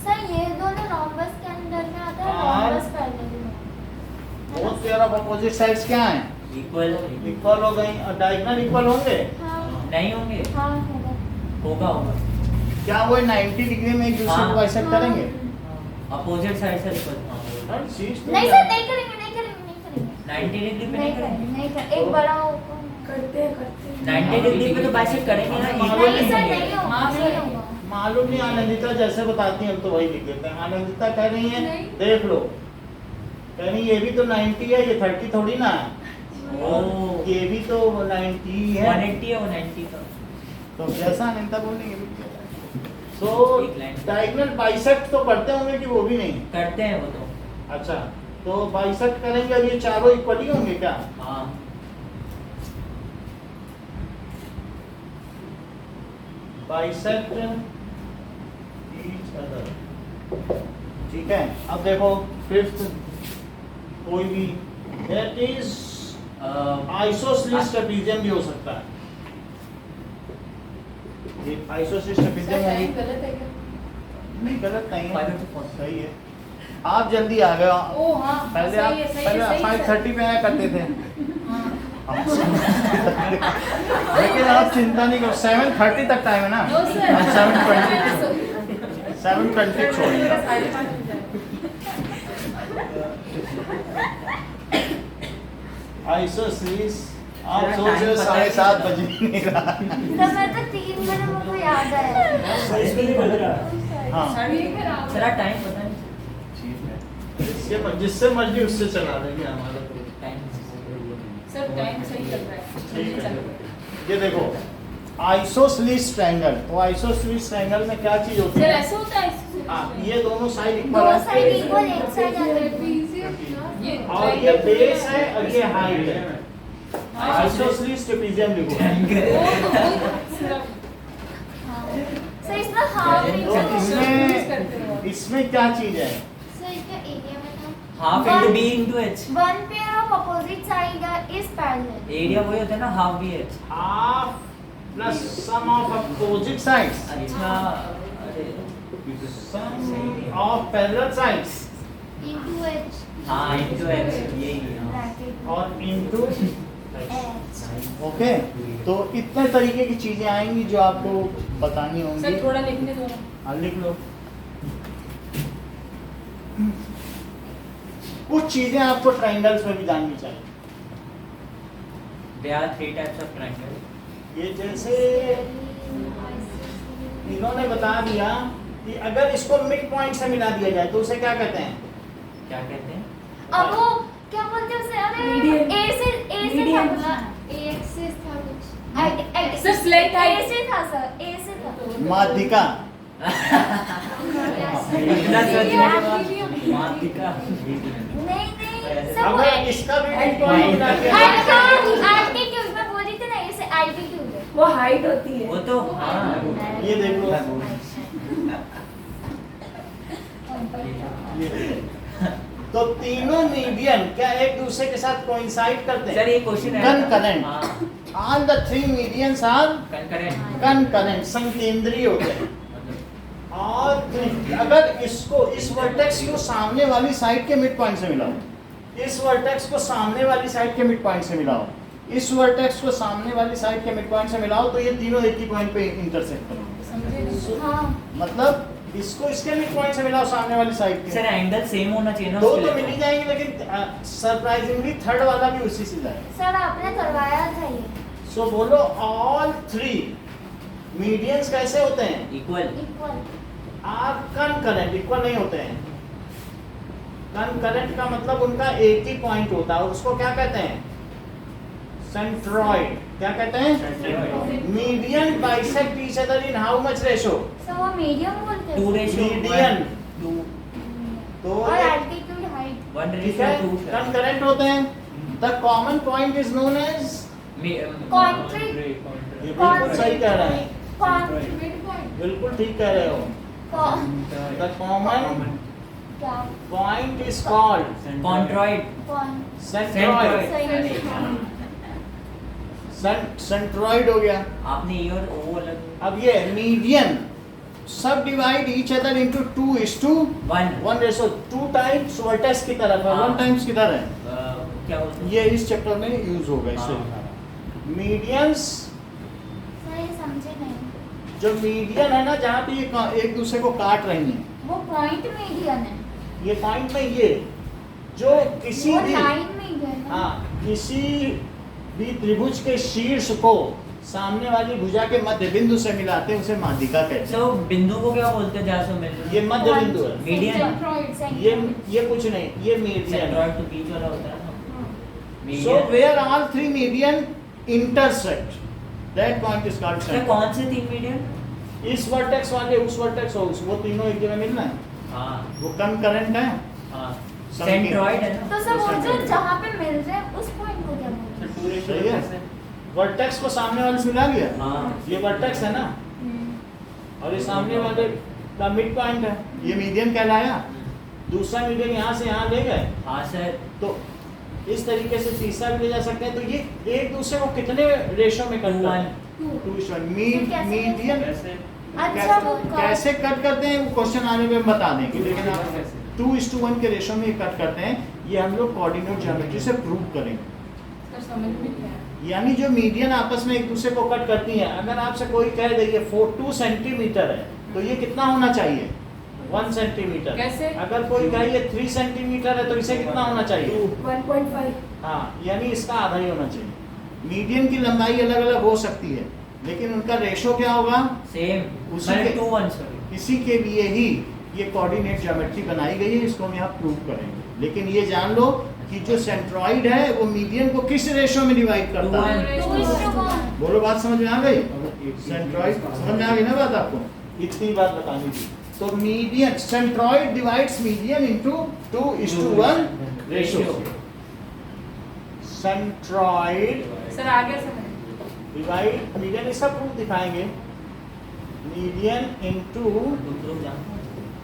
sir ये दोनों rhombus के अंदर में आता है, हाँ। rhombus parallel में. Both pair of opposite sides क्या हैं? इक्वल इक्वल हो गई और डायगोनल इक्वल होंगे. हाँ नहीं होंगे, हाँ होगा. होगा क्या वो 90 डिग्री में एक दूसरे को हाँ। बाइसेक्ट करेंगे? अपोजिट साइड से इक्वल नहीं सर नहीं करेंगे, नहीं करेंगे, नहीं करेंगे. 90 डिग्री पे नहीं नहीं करेंगे, करेंगे. नहीं करेंगे. एक बड़ा होगा. करते हैं 90 डिग्री पे तो बाइसेक्ट करेंगे ना, नहीं, इक्वल नहीं सर नहीं नहीं होंगे. होगा, नहीं होगा. मालूम नहीं. आनंदिता जैसे बताती हैं हम तो वही लिख देते हैं. आनंदिता कह रही है नहीं। देख लो, कह रही ये भी तो 90 है, ये 30 थोड़ी ना है. ओह, ये भी तो 90 है. 180 है वो 90 का. तो जैसा अनंता बोलेंगे भी किया जाएगा. तो एक line. डायगोनल बाइसेक्ट तो करते होंगे कि वो भी नहीं? करते हैं वो तो. अच्छा, तो बाइसेक्ट करेंगे और ये चारों इक्वल ही होंगे क्या? हाँ, बाइसेक्ट ईच अदर. ठीक है. अब देखो फिफ्थ, कोई भी दैट इज आइसोसेलेस ट्रेपेजियम भी हो सकता है. ये आइसोसेलेस ट्रेपेजियम सर है. टाइम गलत है क्या? नहीं गलत नहीं है, 5:04. सही है. आप जल्दी आ गए. ओ हाँ पहले आप सही है, सही है, पहले सही है, 5:30 पे आया करते थे. हाँ. लेकिन आप चिंता नहीं करो, 7:30 तक टाइम है ना. No sir. 7:20 छोड़िए. आइसोसेलेस आप सोच रहे हो 7:30 बज नहीं रहा. तब मैं तो 3 मिनट मुझको याद आया. हाँ, चला टाइम पता नहीं. जिससे मर्जी उससे चला देंगे हमारा तो. सर टाइम सही चल रहा है. ठीक है. ये देखो आइसोसेलेस ट्रायंगल. तो आइसोसेलेस ट्रायंगल में क्या चीज होती सर है? ऐसा होता है. हाँ, ये दोनों साइड इक्वल दो है. साइड इक्वल, एक साइड अलग. ये और ये बेस है और ये हाइट है. आइसोसेलेस ट्रेपेजियम लिखो. सर इसमें हाफ तो इसमें क्या चीज है? सर इसका एरिया में था half into B into H. One pair of opposite side is parallel. Area वही होता है ना, half B H. Half plus sum of opposite sides. अच्छा, अरे sum of parallel sides into H. हाँ इंटू एच, यही. हाँ. ब्रैकेट और इनटू. एच. ओके. तो इतने तरीके की चीजें आएंगी जो आपको बतानी होंगी. सर थोड़ा लिखने दो. हाँ, लिख लो. कुछ चीजें आपको ट्रायंगल्स में भी जाननी चाहिए. There are 3 types of triangle. ये जैसे इन्होंने बता दिया कि अगर इसको मिड पॉइंट से मिला दिया जाए तो उसे क्या कहते हैं? क्या कहते हैं? अब वो क्या बोलते हैं उसे? अरे Median. ए से था Median. बोला. ए एक्सिस था कुछ. सर स्लेट ए है. से था सर. ए से था. माध्यिका. इतना सच Medium. में माध्यिका. नहीं सब अगर इसका भी मिड पॉइंट मिला दिया जाए एल्टीट्यूड में बोल रही थी ना, इसे एल्टीट्यूड है. वो हाइट होती है. वो तो हाँ. ये देखो. ये देखो. तो तीनों मीडियन क्या एक दूसरे के साथ कोइंसाइड करते सर हैं? ये क्वेश्चन है. Concurrent. हाँ. All the three medians are Concurrent. concurrent, संकेंद्रीय होते हैं. और अगर इसको इस वर्टेक्स को सामने वाली साइड के मिड पॉइंट से मिलाओ, इस वर्टेक्स को सामने वाली साइड के मिड पॉइंट से मिलाओ, इस वर्टेक्स को सामने वाली साइड के मिड पॉइंट से मिलाओ, तो ये तीनों एक ही पॉइंट पे इंटरसेक्ट करेंगे. समझे नहीं? हाँ. मतलब इसको इसके मिड पॉइंट से मिलाओ सामने वाली साइड सर के, एंगल सेम होना चाहिए ना दो उसके तो लिए. मिल ही जाएंगे. लेकिन सरप्राइजिंगली थर्ड वाला भी उसी से जाएगा. सर आपने करवाया था ये. सो बोलो ऑल थ्री मीडियंस कैसे होते हैं? Equal. Equal. Are concurrent. Equal नहीं होते हैं. कनकरेंट का मतलब उनका एक ही पॉइंट होता है और उसको क्या कहते हैं? सेंट्रॉइड. क्या कहते हैं? Centroid. Median bisect each other in how much ratio? Sir वो मीडियम बोलते हैं. 2 ratio Median. 2. तो और एल्टीट्यूड हाइट. 1 ठीक ratio है, 2. कनकरेंट होते हैं. The common point is known as, कॉन्ट्री ये बिल्कुल सही कह रहे हैं, कॉन्ट्री बिल्कुल ठीक कह रहे हो। द कॉमन क्या point is called centroid centroid. Centroid हो गया। आपने ये और वो अलग अब ये मीडियन सब divide each other into 2:1 one ratio, 2 times vertex की तरफ है, 1 टाइम्स किधर है, क्या बोलते हैं? ये इस चैप्टर में यूज होगा इससे। मीडियंस सही समझे नहीं, जो मीडियन है ना, जहाँ पे ये एक दूसरे को काट रही हैं, वो पॉइंट मीडियन है, ये पॉइंट में ये जो किसी वो भी लाइन मीडियन है। हाँ किसी भी त्रिभुज के शीर्ष को सामने वाली भुजा के मध्य बिंदु से मिलाते हैं, उसे माध्यिका कहते हैं। So, बिंदु को क्या बोलते हैं जहाँ से मिल ये मध्य बिंदु है, मीडियन। ये कुछ नहीं, ये मीडियन। सेंट्रॉइड तो बीच वाला होता है ना। So median where all 3 median intersect, that point is called क्या center. कौन से 3 मीडियन? इस वर्टेक्स वाले उस वर्टेक्स और वो तीनों एक जगह मिलना है, हाँ वो कंकरेंट है। हाँ सेंट्रॉइड है ना। तो सब वो जो जहाँ पे मिल रहे हैं उस पॉइंट को क्या बोलते हैं? 2 रेशो सही है। वर्टेक्स को सामने वाले से मिला लिया, हाँ ये वर्टेक्स है ना, और ये सामने वाले का मिड पॉइंट है, ये मीडियन कहलाया। दूसरा मीडियन यहाँ से यहाँ ले गए, हाँ सर। तो इस तरीके से तीसरा भी ले जा सकते हैं। तो ये एक दूसरे को कितने रेशो में कट करते हैं? 2:1। मीडियन कैसे अच्छा वो कैसे कट करते हैं वो क्वेश्चन आने में हम बता देंगे, लेकिन आप 2:1 के रेशो में कट करते हैं, ये हम लोग कोऑर्डिनेट ज्योमेट्री से प्रूव करेंगे। सर समझ में नहीं आया। यानी जो मीडियन आपस में एक दूसरे को कट करती हैं, अगर आपसे कोई कह दे ये 2 सेंटीमीटर है, तो ये कितना होना चाहिए? 1 सेंटीमीटर। कैसे? अगर कोई कहे ये 3 सेंटीमीटर है, तो इसे कितना होना चाहिए? 1.5 हाँ, यानी इसका आधा ही होना चाहिए। मीडियन की लंबाई अलग अलग हो सकती है, लेकिन उनका रेशो क्या होगा? सेम उसी के- 2 1 सॉरी। इसी के लिए ही ये कोऑर्डिनेट ज्योमेट्री बनाई गई है, इसको हम यहाँ प्रूव करेंगे। लेकिन ये जान लो कि जो सेंट्रॉइड है वो मीडियन को किस रेशो में डिवाइड करता है? 2:1 बोलो, बात समझ में आ गई? सेंट्रॉइड समझ में आ गई ना बात आपको? इतनी बात बतानी थी। तो median, centroid divides median into 2:1 ratio. Centroid sir आगे समझ। डिवाइड मीडियन, इसका प्रूफ दिखाएंगे। Median into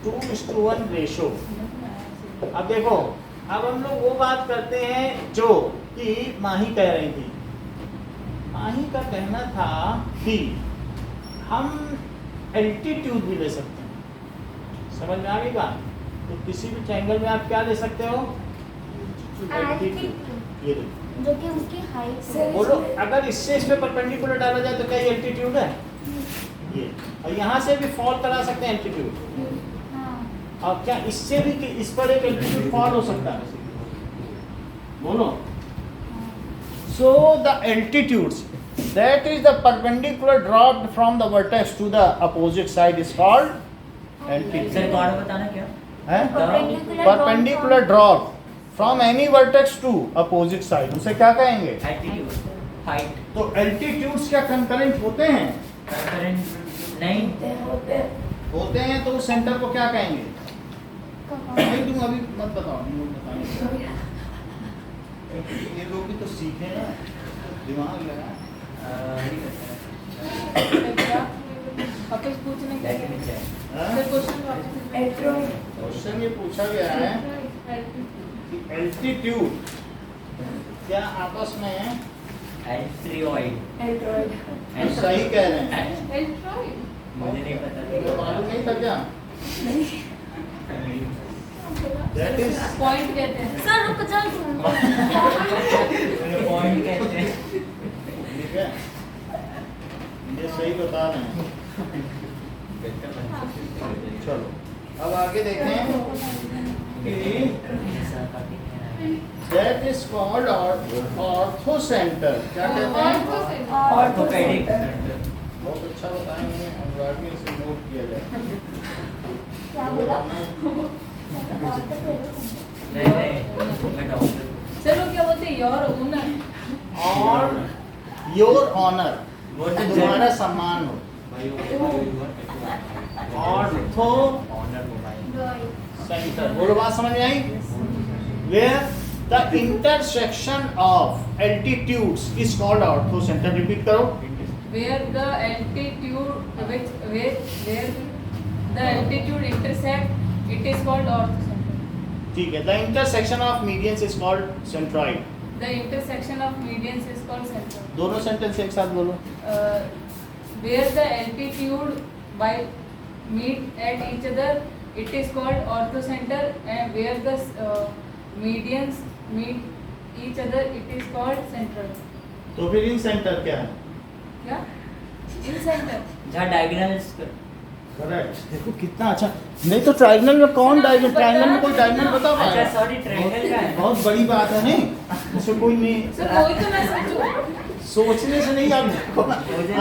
2:1 ratio. अब देखो, अब हम लोग वो बात करते हैं जो कि माही कह रही थी। माही का कहना था कि हम एल्टीट्यूड भी ले सकते हैं। समझ में आ गई बात? तो किसी भी ट्रायंगल में आप क्या ले सकते हो? Altitude। ये देखो, जो कि उसकी हाइट से- है। बोलो, अगर इससे इस पे परपेंडिकुलर डाला जाए तो क्या ये एल्टीट्यूड है? ये, और यहाँ से भी फॉल करा सकते हैं एल्टीट्यूड। हाँ। अब क्या इससे भी कि इस पर एक एल्टीट्यूड फॉल हो सकता है? बोलो। So the altitudes, that is the perpendicular dropped from the vertex to the opposite side is called sir altitude. कौन बताना क्या? है? Perpendicular Perpendicular drop from any vertex to opposite side, उसे क्या कहेंगे? एल्टीट्यूड हाइट तो altitudes क्या concurrent होते हैं? करंट नहीं होते हैं, तो उस सेंटर को क्या कहेंगे? नहीं, तुम अभी मत बताओ, नहीं बताएंगे। ये लोग भी तो सीखे ना, दिमाग लगा। वापस पूछने के लेट मी लिए चेक। हाँ? सर क्वेश्चन वापस एल्ट्रॉइड क्वेश्चन ये पूछा गया है कि एल्टीट्यूड क्या आपस में एल्ट्रियोइड एल्ट्रॉइड सही कह रहे हैं? एल्ट्रॉइड मुझे नहीं तो पता। मालूम नहीं था क्या? That is पॉइंट कहते हैं। सर रुक जाओ तुम। पॉइंट कहते हैं। ठीक है, ये सही बता रहे हैं। चलो अब आगे देखें कि that is called orthocentre। क्या कहते हैं? ऑर्थोपेडिक बहुत अच्छा बताएंगे, अनुराग ने इसे नोट किया जाए। क्या बोला? नहीं मैं डॉक्टर सर वो क्या बोलते हैं? Your owner. और योर ऑनर, वो तो तुम्हारा सम्मान हो। ऑर्थो ऑनर मोबाइल सेंटर, बोलो, बात समझ में आई? Where the intersection of altitudes is called orthocentre. Repeat करो. where the altitude where the altitude intersect, it is called orthocenter. ठीक है. The intersection of medians is called centroid. The intersection of medians is called centroid. दोनों सेंटेंस एक साथ बोलो. Where the altitude by meet at each other, it is called orthocenter, and where the medians meet each other, it is called centroid. तो फिर इन सेंटर क्या है? क्या? In center. जहाँ डायगोनल्स करेक्ट. देखो कितना अच्छा. नहीं तो ट्रायंगल में कौन डायगोनल? ट्रायंगल में कोई डायगोनल बता अच्छा पाएगा? सॉरी ट्रायंगल का है। बहुत बड़ी बात है. नहीं उससे कोई नहीं. सर वही तो मैं समझू. सोचने से नहीं. आप देखो ना,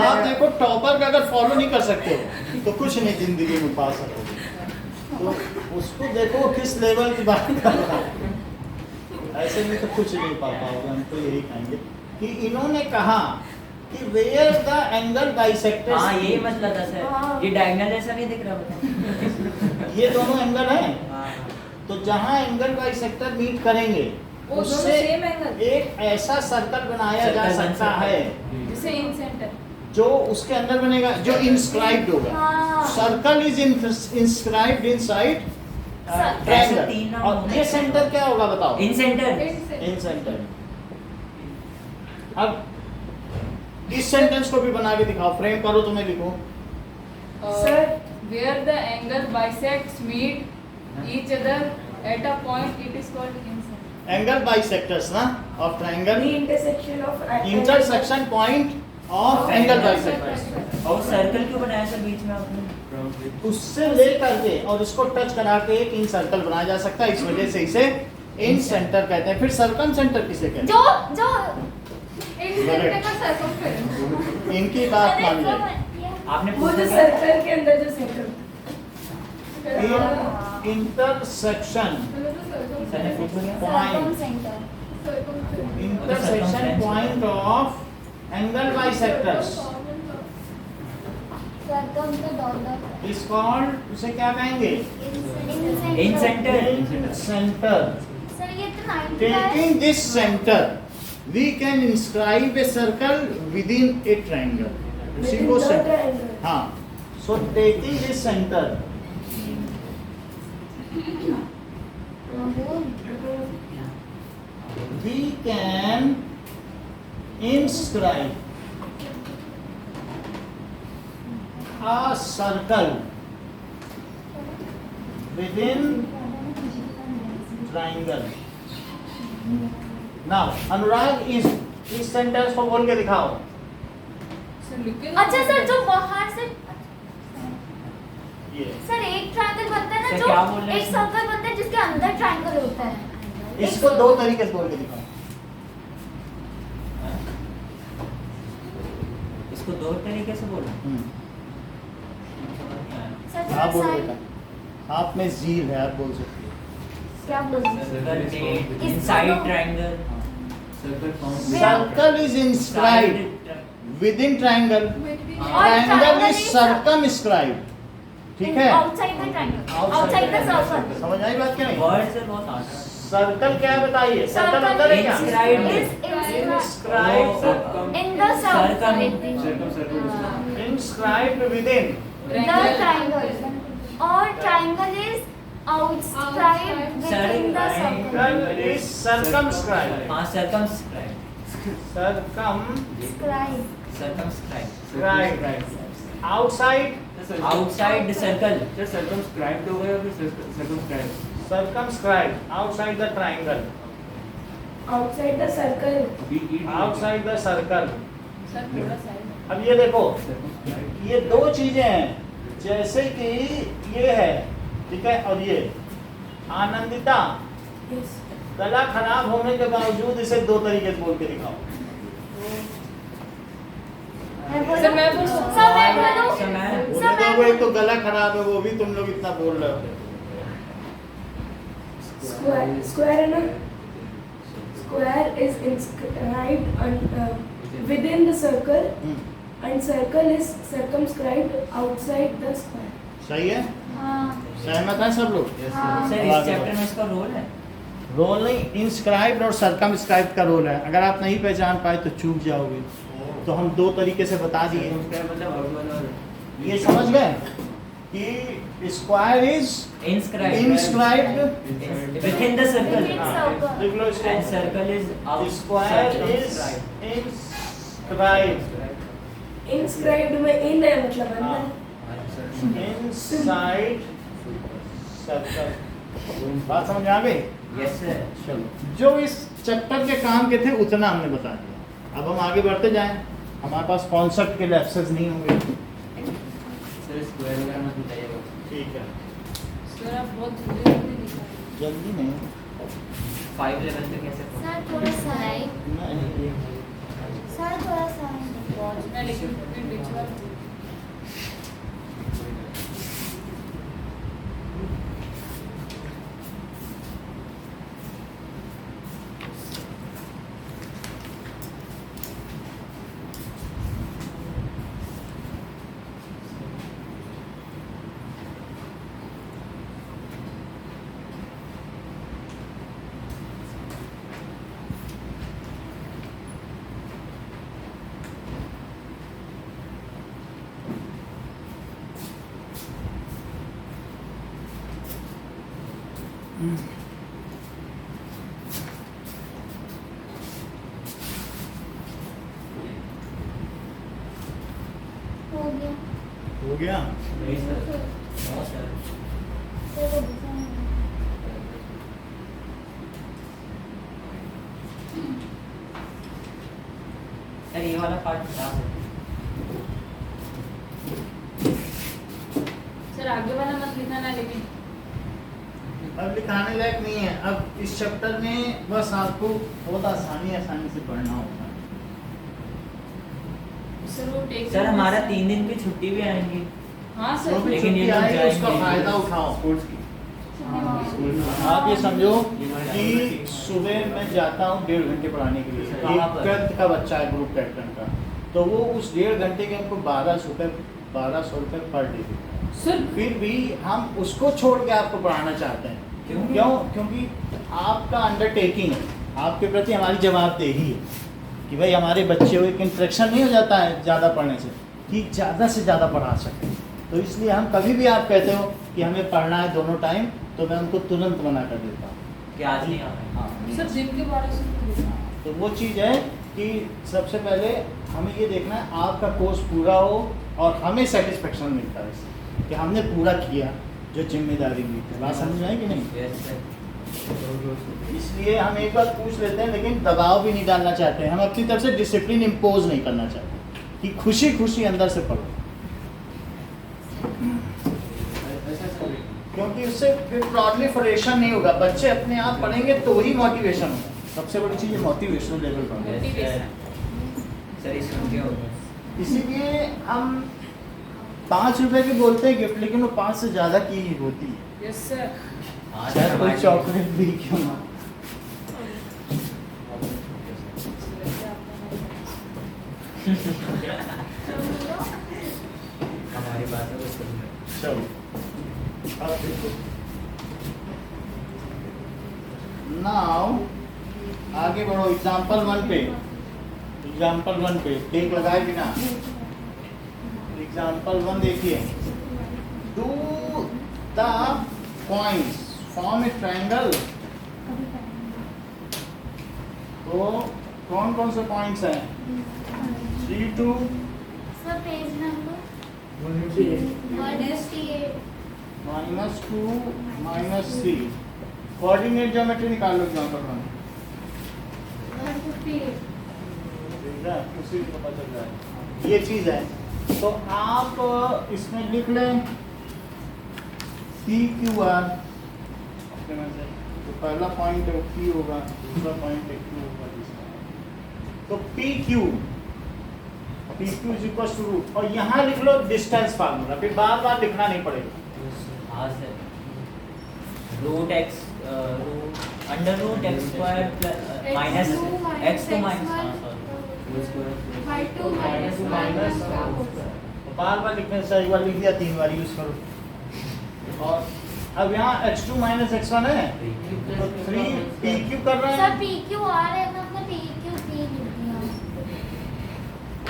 आप देखो टॉपर का अगर फॉलो नहीं कर सकते हो तो कुछ नहीं जिंदगी में पा सकोगे. तो उसको देखो किस लेवल की बात कर रहा है. ऐसे में तो कुछ नहीं पा पाओगे. हम तो यही कहेंगे कि इन्होंने कहा कि वेयर द एंगल बाइसेक्टर्स. हाँ यही मतलब था सर. ये डायगोनल ऐसा नहीं दिख रहा होता. ये दोनों एंगल हैं. हाँ. तो जहां एंगल बाइसेक्टर मीट करेंगे वो दोनों उससे same angle. एक ऐसा सर्कल बनाया जा सर्कल बन सकता सकता है जिसे in center. जो उसके अंदर बनेगा, जो इंस्क्राइब्ड होगा. हाँ. Circle is inscribed inside Circle. Triangle. तीन नाम और होते ये हैं. सेंटर क्या होगा बताओ? Incentre. In center. Incentre. अब इस सेंटेंस को भी बना के दिखाओ. फ्रेम करो तो मैं लिखूं. Sir. Where the angle bisects meet each other at a point, it is called in center. Angle bisectors ना of triangle. The intersection of intersection point of angle bisectors. और सर्कल क्यों बनाया सर बीच में आपने? उससे ले करके और इसको टच करा के एक इन सर्कल बनाया जा सकता है. इस वजह से इसे इन सेंटर कहते हैं. फिर सर्कम सेंटर किसे कहते जो जो In center का circumference. हैं? इनकी बात अरे मान जो जाए. आपने वो जो पूछा सर्कल के अंदर जो सेंटर इन इंटरसेक्शन सर ने पूछा क्या? Point. Centre. Intersection point of angle bisectors circum का डॉट इज कॉल्ड, उसे क्या कहेंगे? इन सेंटर. इन सेंटर. सर ये तो 90 का है. Taking this center, we can inscribe a circle within a triangle. उसी को triangle. हाँ. So taking this center, we can inscribe a circle within triangle. Now, अनुराग इस सेंटेंस को बोल के दिखाओ. सर लिख के अच्छा सर जो बाहर से ये सर एक ट्रायंगल बनता है सर, ना, क्या बोल जो रहे हैं एक सर्कल बनता है जिसके अंदर ट्रायंगल होता है. इसको दो तरीके से बोल के दिखाओ. इसको दो तरीके से बोलो. सर आप बोलो साइड बेटा. आप में जीव है, आप बोल सकते हो. क्या बोलते हैं? Inside triangle. Circle is inscribed within triangle. Triangle is circumscribed. ठीक है? Outside the triangle, outside the circle. समझ आई बात क्या नहीं? वर्ड से बहुत आसान. सर्कल क्या है बताइए? सर्कल अंदर है क्या? Inscribed. Inscribed. in the circle. Inscribed within. The triangle. Or triangle is outside within the circle. Circle is circumscribed. हाँ circumscribe. Circumscribed. Circumscribe. Outside. Outside the circle. circumscribed हो गया फिर circumscribed. Circumscribed. Outside the triangle. outside the circle. Outside the circle. Sir थोड़ा साइड. अब ये देखो, circumscribed. ये दो चीजें हैं. जैसे कि ये है, ठीक है, और ये आनंदिता. Yes. गला खराब होने के बावजूद इसे दो तरीके से बोल के दिखाओ. सर मैं बोलूं. सर मैं बोलूं. सर मैं बोले तो वो एक तो गला खराब है, वो भी तुम लोग इतना बोल रहे हो. Square है ना? Square is inscribed within the circle and circle is circumscribed outside the square. सही है? हाँ. सहमत है सब लोग? हाँ. सर इस चैप्टर में इसका रोल है. रोल नहीं, इंस्क्राइब्ड और सरकमस्क्राइब्ड का रोल है। अगर आप नहीं पहचान पाए तो चूक जाओगे। तो हम दो तरीके से बता दिए। मतलब ये समझ गए कि square is inscribed within the circle. लिख लो इसको। And circle is out. Square is inscribed inscribed में इन है मतलब अंदर। inside circle। बात समझ में आ गई? Yes sir. चलो, जो इस चैप्टर के काम के थे उतना हमने बता दिया। अब हम आगे बढ़ते जाएं। हमारे पास कॉन्सेप्ट के लैप्सेस नहीं होंगे। सर स्क्वायर वगैरह मत बताइएगा। ठीक है, सर आप बहुत जल्दी जल्दी लिखा है। जल्दी नहीं 5 लेवल पे कैसे सर थोड़ा साइड, नहीं। सर थोड़ा साइड। मैं लेकिन फिर बीच वाला हो गया। हो गया। नहीं सर। No sir. सर वो दूसरा है। सर ये वाला पार्ट बता सकते सर आगे वाला मत लिखना ना लेकिन अब लिखाने लायक नहीं है। अब इस चैप्टर में बस आपको बहुत आसानी से पढ़ना होगा। सर वो टेक सर हमारा 3 दिन की छुट्टी भी आएंगी। हाँ जो सर भी लेकिन ये छुट्टी लोग आएगी उसका जाएंगे। फायदा उठाओ। स्पोर्ट्स की आप ये समझो कि सुबह मैं जाता हूँ 1.5 घंटे पढ़ाने के लिए। कहाँ एक पर? 12th का बच्चा है ग्रुप कैप्टन का, तो वो उस 1.5 घंटे के हमको 1200 रुपये पर डे देते हैं। सर फिर भी हम उसको छोड़ के आपको पढ़ाना चाहते हैं। क्यों? क्योंकि आपका अंडरटेकिंग है, आपके प्रति हमारी जवाबदेही है कि भाई हमारे बच्चे को एक इंटरेक्शन नहीं हो जाता है ज़्यादा पढ़ने से, कि ज़्यादा से ज़्यादा पढ़ा सकें। तो इसलिए हम कभी भी आप कहते हो कि हमें पढ़ना है दोनों टाइम, तो मैं उनको तुरंत मना कर देता हूँ कि आज नहीं आना है। हाँ। सर दिन के 1200 तो वो चीज़ है कि सबसे पहले हमें ये देखना है आपका कोर्स पूरा हो और हमें सेटिस्फेक्शन मिलता है इससे कि हमने पूरा किया जो जिम्मेदारी ली थी। बात समझ में आई कि नहीं? Yes sir. इसलिए हम एक बार पूछ लेते हैं, लेकिन दबाव भी नहीं डालना चाहते हैं। हम अपनी तरफ से डिसिप्लिन इम्पोज नहीं करना चाहते कि खुशी खुशी अंदर से पढ़ो, क्योंकि उससे फिर प्रोलिफरेशन नहीं होगा। बच्चे अपने आप पढ़ेंगे तो ही मोटिवेशन होगा। सबसे बड़ी चीज़ मोटिवेशन लेवल पर। Yes sir. सर इसमें क्या होगा? इसीलिए हम 5 रुपए की बोलते हैं गिफ्ट, लेकिन वो 5 से ज़्यादा की ही होती है। यस सर हाँ, चाहे सर, कोई हमारी- चॉकलेट भी क्यों ना। हमारी बात है उसको चलो अब देखो, नाउ आगे बढ़ो एग्जाम्पल 1 पे। एग्जाम्पल 1 पे टेक लगाए बिना एग्जाम्पल 1 देखिए। Do the points form A triangle. तो कौन कौन से पॉइंट्स हैं? 3 2 sir page number -2 -3। Coordinate geometry निकाल लो एग्जाम्पल 1। ठीक है, उसी से पता चल रहा है ये चीज़ है। तो आप इसमें लिख लें PQR। तो पहला पॉइंट है P होगा, दूसरा पॉइंट है Q होगा। तो PQ is equal to root, और यहाँ लिख लो डिस्टेंस फार्मूला, फिर बार बार लिखना नहीं पड़ेगा। हाँ sir root x under root x square minus x two minus बार बार लिखने से एक बार लिख दिया 3 बार यूज करो। और अब यहाँ x2 - x1 है, तो 3p क्यूब कर रहे सर हैं, पी क्यू आ रहा है ना, अपने पी क्यू पी लिखना।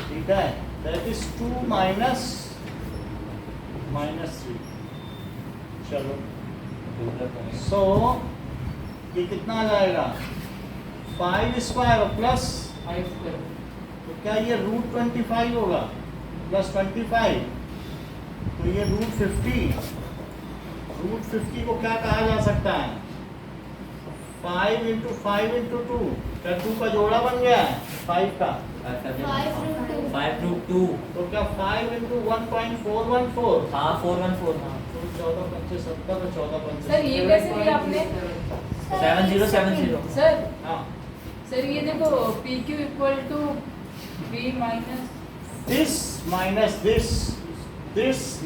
ठीक है, दैट इज 2 माइनस 3। चलो सो ये कितना आ जाएगा 5 स्क्वायर प्लस, 5 स्क्वायर तो क्या ये रूट 25 होगा प्लस 25, तो ये रूट 50 को क्या कहा जा सकता है 5 इंटू 2, क्या 2 का जोड़ा बन गया है 5 का, 5 रूट 2 तो क्या 5 इंटू 1.414, हाँ 414 हाँ 14 पंचे 70 और 14 पंचे सर ये कैसे लिया आपने 7070 सर? हाँ, सर ये देखो P Q equal to B minus this minus this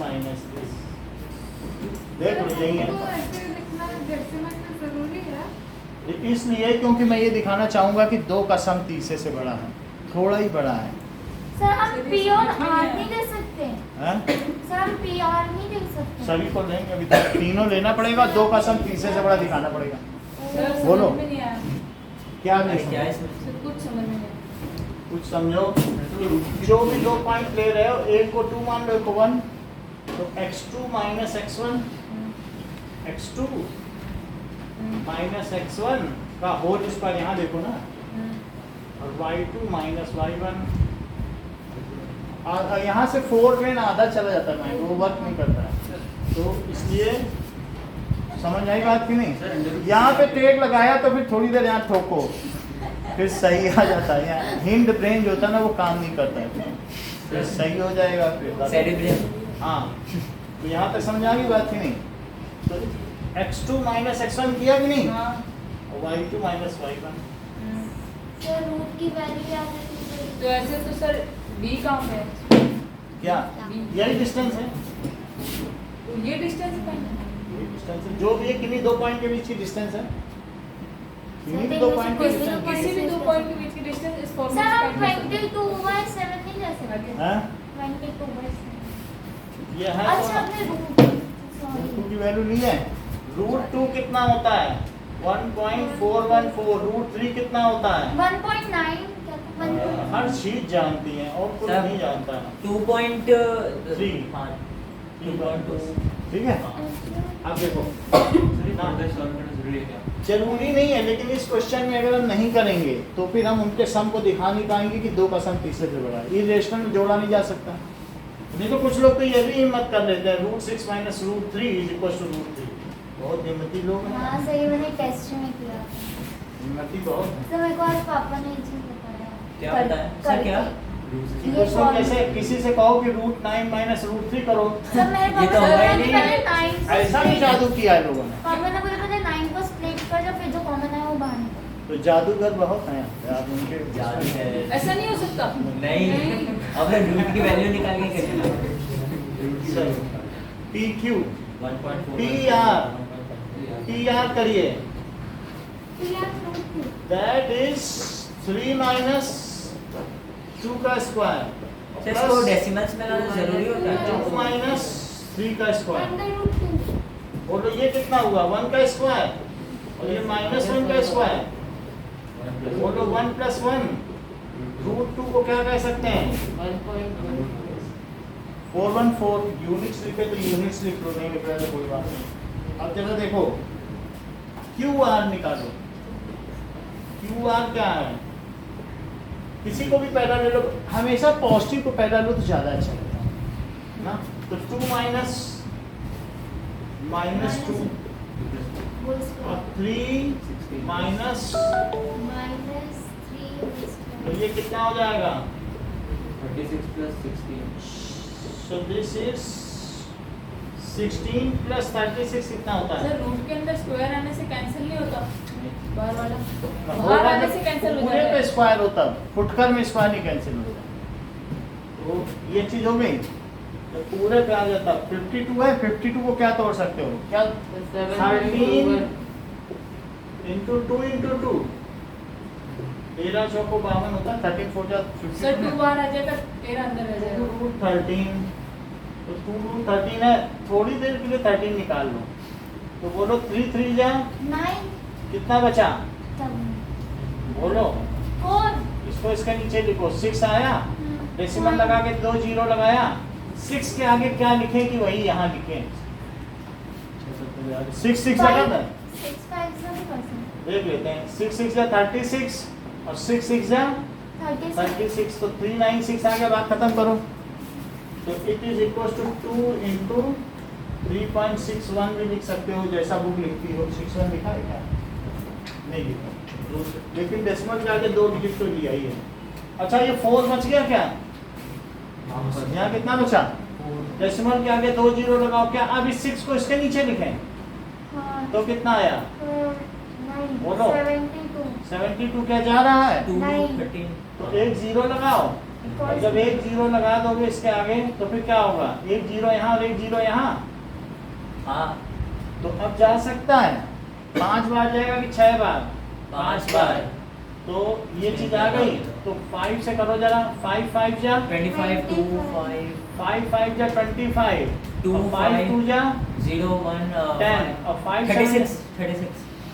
minus this, देख लो यही है। इसलिए क्योंकि मैं ये दिखाना चाहूंगा कि 2 का सम तीसरे से बड़ा है, थोड़ा ही बड़ा है। सर हम पी और आर नहीं दे सकते, हैं? सर हम पी आर नहीं दे सकते। सभी को लेंगे अभी तक, तीनों लेना पड़ेगा, 2 का सम तीसरे से बड़ा दिखाना पड़ेगा। सर बोलो। समझ में नहीं आया क्या अरे नहीं क्या है समझ? इसमें सर कुछ समझ में नहीं आया। कुछ समझो, जो भी 2 पॉइंट ले रहे हो, एक को 2 मान लो, एक को 1, तो x2 minus x1 minus x1 का होल स्क्वायर यहाँ देखो ना, और y2 माइनस y1, और यहाँ से 4 में ना आधा चला जाता है, वो वर्क नहीं करता है, तो इसलिए समझ आई बात कि नहीं। यहाँ पे टेक लगाया तो फिर थोड़ी देर यहाँ ठोको, फिर सही आ जाता है। यहाँ हिंड ब्रेन जो होता है ना वो काम नहीं करता है, फिर सही हो जाएगा फिर। सेरिब्रम हाँ, तो यहाँ तक समझ आ गई बात कि नहीं। तो x2 माइनस x1 किया कि नहीं, हाँ और y2 minus y1। Sir root की वैल्यू क्या है? तो ऐसे तो सर बी कहाँ पे है? क्या यही डिस्टेंस है, तो ये डिस्टेंस है यही डिस्टेंस है, जो भी है किन्हीं 2 पॉइंट के बीच की डिस्टेंस है, किन्हीं भी 2 पॉइंट के किसी डिस्टेंस। किसी भी 2 पॉइंट के बीच की डिस्टेंस इस फॉर्मूले सर से हम फाइंड कर सकते 22/7 नहीं ले सकते। हाँ 22/7। ये है, अच्छा आपने रूट रूट 2 की वैल्यू ली है। रूट 2 कितना होता है 1.414, रूट 3 कितना होता है, 1.9 क्या था? 1.9 हर चीज जानती है और कुछ सब। नहीं जानता है। 2.3 हाँ 2.2 ठीक है, अब देखो जरूरी नहीं है, लेकिन इस क्वेश्चन में अगर हम नहीं करेंगे तो फिर हम उनके सम को दिखा नहीं पाएंगे कि 2 का सम तीसरे से बड़ा है। इरेशनल में जोड़ा नहीं जा सकता। नहीं तो कुछ लोग तो ये भी हिम्मत कर लेते हैं root 6 minus root 3 is equal to root 3। बहुत हिम्मती लोग हैं, हाँ सही, मैंने टेस्ट में किया था। हिम्मती बहुत हैं। सर मेरे को आज पापा ने ये चीज बताया। क्या कर- बताया? सर, करके। क्या? कि उसको कैसे किसी से कहो कि रूट 9 माइनस रूट 3 करो, सर मेरे ये पापा तो ने होगा ही पहले नहीं। 9 ऐसा भी जादू किया है लोगों ने। पापा ने बोला पहले 9 को स्प्लिट कर दो, फिर जो कॉमन है वो बाहर निकाल। तो जादूगर बहुत हैं आप उनके जादू है। ऐसा नहीं हो सकता। नहीं अब रूट की वैल्यू निकाल के कैसे पी क्यू 1.4 पी आर करिए, तो यार रूट 2 दैट इज 3 माइनस 2 का स्क्वायर सर इसको डेसिमल्स में लाना जरूरी होता है 2 माइनस 3 का स्क्वायर। Under root 2। बोलो ये कितना हुआ 1 का स्क्वायर, और ये माइनस 1 का स्क्वायर। बोलो 1 प्लस 1, रूट 2 को क्या कह सकते हैं 414। यूनिट्स लिखे तो यूनिट्स लिख लो, नहीं लिख रहे तो कोई बात नहीं। अब जरा देखो क्यू आर निकालो। क्यू आर क्या है, किसी को भी पहला ले लो, हमेशा पॉजिटिव को पहला लो तो ज़्यादा अच्छा लगता है ना। तो 2 माइनस 2 होल और स्क्वायर 3 माइनस, माइनस 3 होल तो स्क्वायर। ये कितना हो जाएगा 36 plus 16 so this is 16 plus 36 कितना होता है। सर रूट के अंदर स्क्वायर आने से कैंसिल नहीं होता बाहर वाला, बाहर होगा आने तो से कैंसिल हो पूरे जाता पे है। स्क्वायर होता, फुटकर में स्क्वायर नहीं कैंसिल होता। तो ये चीज हो गई, तो पूरे पे आ जाता। 52 है, 52 को क्या तोड़ सकते हो, क्या 13 इंटू 2 इंटू 2, 13 चौको 52 होता है, 13 4 जा सर 2 बाहर आ जाएगा, 13 अंदर रह जाएगा। 2 रूट 13, तो 2 रूट 13 है, थोड़ी देर के लिए 13 निकाल लो, तो बोलो 3 3 जा 9 कितना बचा तब बोलो, कौन इसको इसके नीचे लिखो। 6 आया, डेसिमल लगा के 2 जीरो लगाया, 6 के आगे क्या लिखेगी वही यहाँ लिखे। 6 6 लगा था, 6 5 से भी कर सकते देख लेते हैं। 6 6 या 36 और 6 6 या 36, तो 396 आ गया। बात खत्म करो। तो it is equal to 2 into 3.61 भी लिख सकते हो, जैसा बुक लिखती हो। 61 लिखा है क्या? नहीं लिखा, लेकिन डेसिमल के आगे 2 डिजिट तो लिया ही है। अच्छा, ये 4 बच गया क्या? यहाँ कितना बचा? डेसिमल के आगे 2 जीरो लगाओ। क्या अब इस 6 को इसके नीचे लिखें तो कितना आया? बोलो। 72 क्या जा रहा है? 2 नहीं। 13 तो 1 जीरो लगाओ, और जब 1 जीरो लगा दोगे इसके आगे तो फिर क्या होगा? 1 जीरो यहाँ और 1 जीरो यहाँ। हाँ तो अब जा सकता है 5 बार जाएगा कि 6 बार? 5 बार। तो ये चीज आ गई। तो 5 से करो जरा। 5 5 जा 25 2 5 5 5 जा 25, 2 5 2 जा 0 1 10 और 5 36